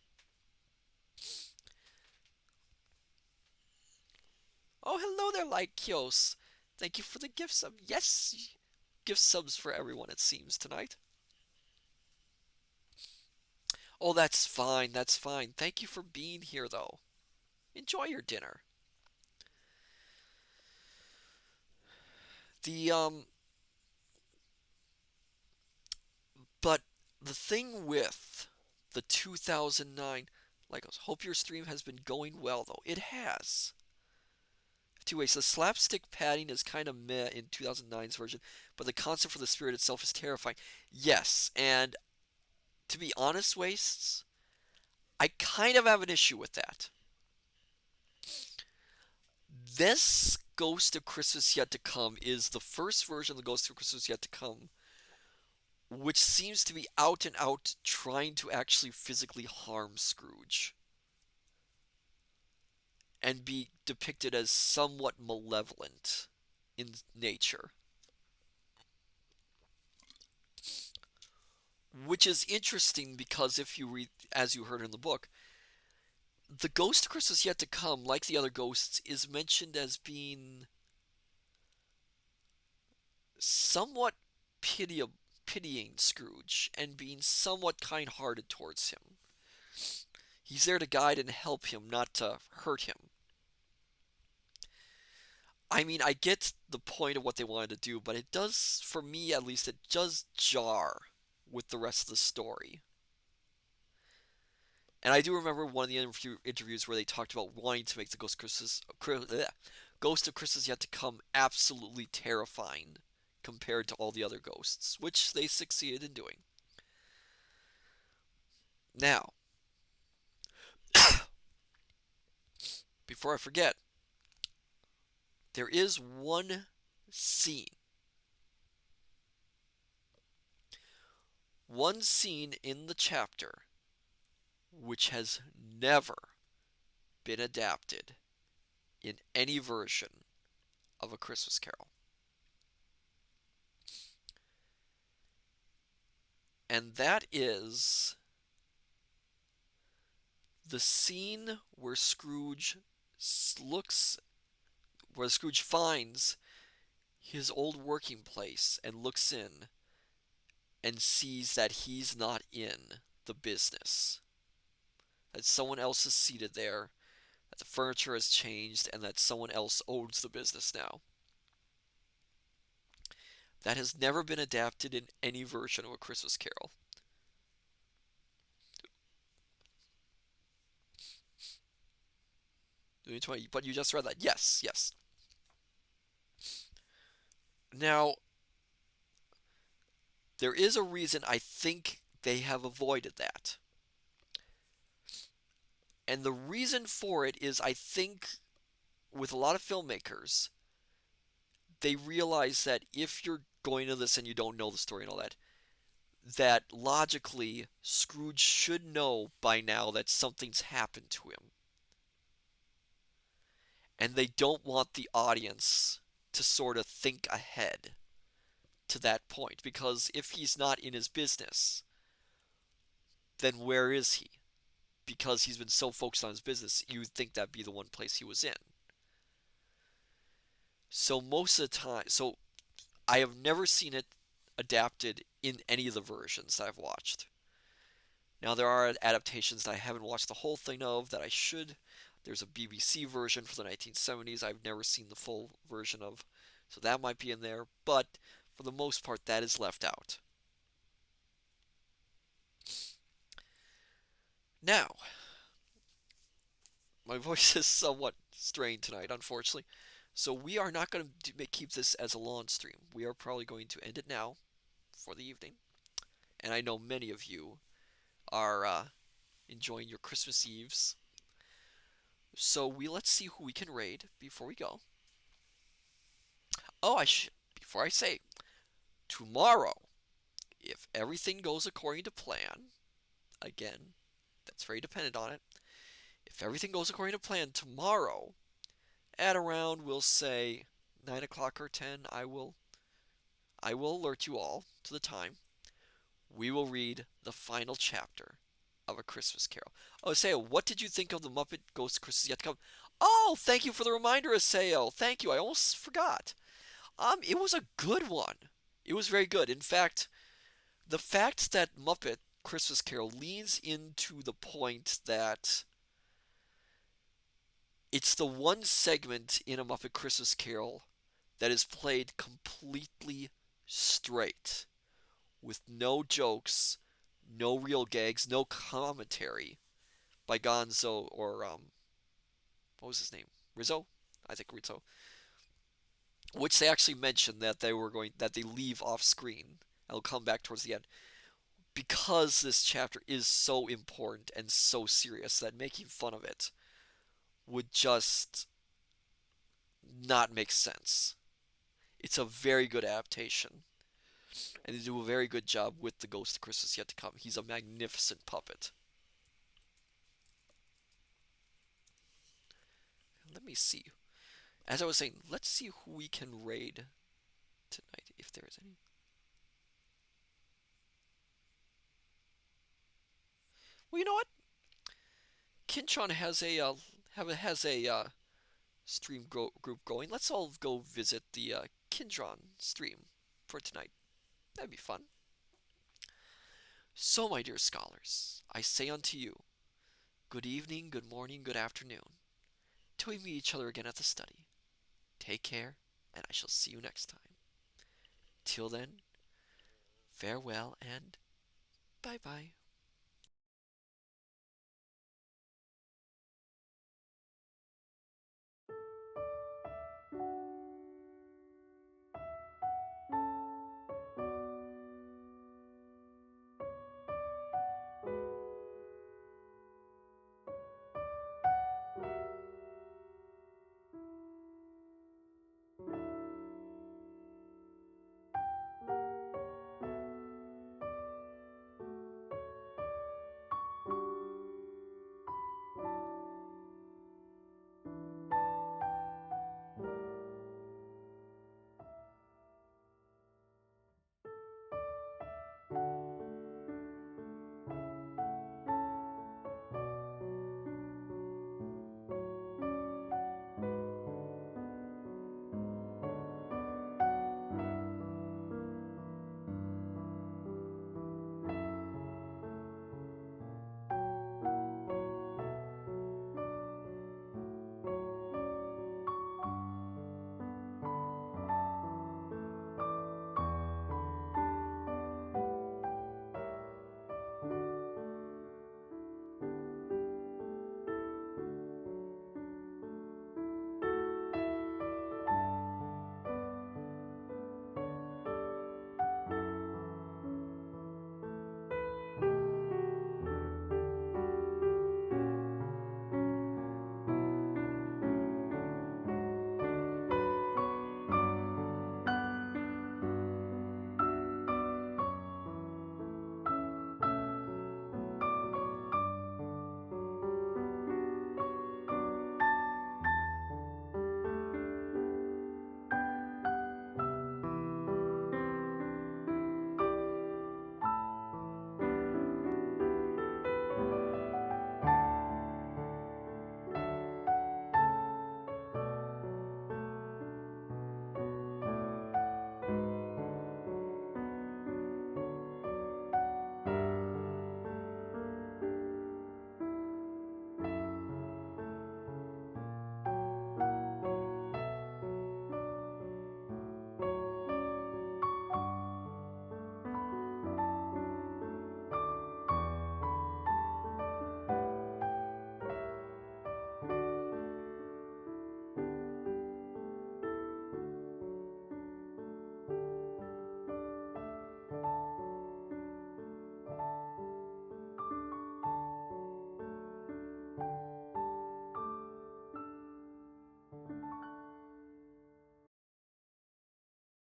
S1: Oh, hello there, Lykios. Thank you for the gift sub. Yes, gift subs for everyone, it seems, tonight. Oh, that's fine, that's fine. Thank you for being here, though. Enjoy your dinner. The, but the thing with the 2009 Legos, hope your stream has been going well, though. It has. Two ways. The slapstick padding is kind of meh in 2009's version, but the concept for the spirit itself is terrifying. Yes, and to be honest, Wastes, I kind of have an issue with that. This Ghost of Christmas Yet to Come is the first version of the Ghost of Christmas Yet to Come, which seems to be out and out trying to actually physically harm Scrooge and be depicted as somewhat malevolent in nature. Which is interesting because if you read, as you heard in the book, the Ghost of Christmas Yet to Come, like the other ghosts, is mentioned as being somewhat pitying Scrooge and being somewhat kind-hearted towards him. He's there to guide and help him, not to hurt him. I mean, I get the point of what they wanted to do, but it does, for me at least, it does jar with the rest of the story. And I do remember one of the interviews where they talked about wanting to make the Ghost of Christmas Yet to Come absolutely terrifying compared to all the other ghosts, which they succeeded in doing. Now, before I forget, there is one scene in the chapter which has never been adapted in any version of A Christmas Carol. And that is the scene where Scrooge finds his old working place and looks in and sees that he's not in the business. That someone else is seated there, that the furniture has changed, and that someone else owns the business now. That has never been adapted in any version of A Christmas Carol. But you just read that. Yes, yes. Now, there is a reason I think they have avoided that. And the reason for it is I think with a lot of filmmakers, they realize that if you're going to this and you don't know the story and all that, that logically Scrooge should know by now that something's happened to him. And they don't want the audience to sort of think ahead to that point, because if he's not in his business, then where is he? Because he's been so focused on his business, you would think that'd be the one place he was in. So most of the time, I have never seen it adapted in any of the versions that I've watched. Now there are adaptations that I haven't watched the whole thing of that I should. There's a BBC version for the 1970s I've never seen the full version of, so that might be in there, but for the most part that is left out. Now, my voice is somewhat strained tonight, unfortunately, So we are not going to keep this as a long stream. We are probably going to end it now for the evening. And I know many of you are enjoying your Christmas Eves. So let's see who we can raid before we go. Oh, before I say, tomorrow, if everything goes according to plan, again, that's very dependent on it. If everything goes according to plan tomorrow, at around we'll say 9 o'clock or 10, I will alert you all to the time. We will read the final chapter of A Christmas Carol. Oh, Aseo, what did you think of the Muppet Ghost Christmas Yet to Come? Oh, thank you for the reminder, Aseo. Thank you. I almost forgot. It was a good one. It was very good. In fact, the fact that Muppet Christmas Carol leans into the point that it's the one segment in A Muppet Christmas Carol that is played completely straight, with no jokes, no real gags, no commentary by Gonzo or what was his name? Rizzo? I think Rizzo. Which they actually mentioned that they leave off screen. I'll come back towards the end. Because this chapter is so important and so serious that making fun of it would just not make sense. It's a very good adaptation, and they do a very good job with the Ghost of Christmas Yet to Come. He's a magnificent puppet. Let me see. As I was saying, let's see who we can raid tonight, if there is any. Well, you know what? Kintron has a stream group going. Let's all go visit the Kintron stream for tonight. That'd be fun. So, my dear scholars, I say unto you, good evening, good morning, good afternoon, till we meet each other again at the study. Take care, and I shall see you next time. Till then, farewell and bye bye.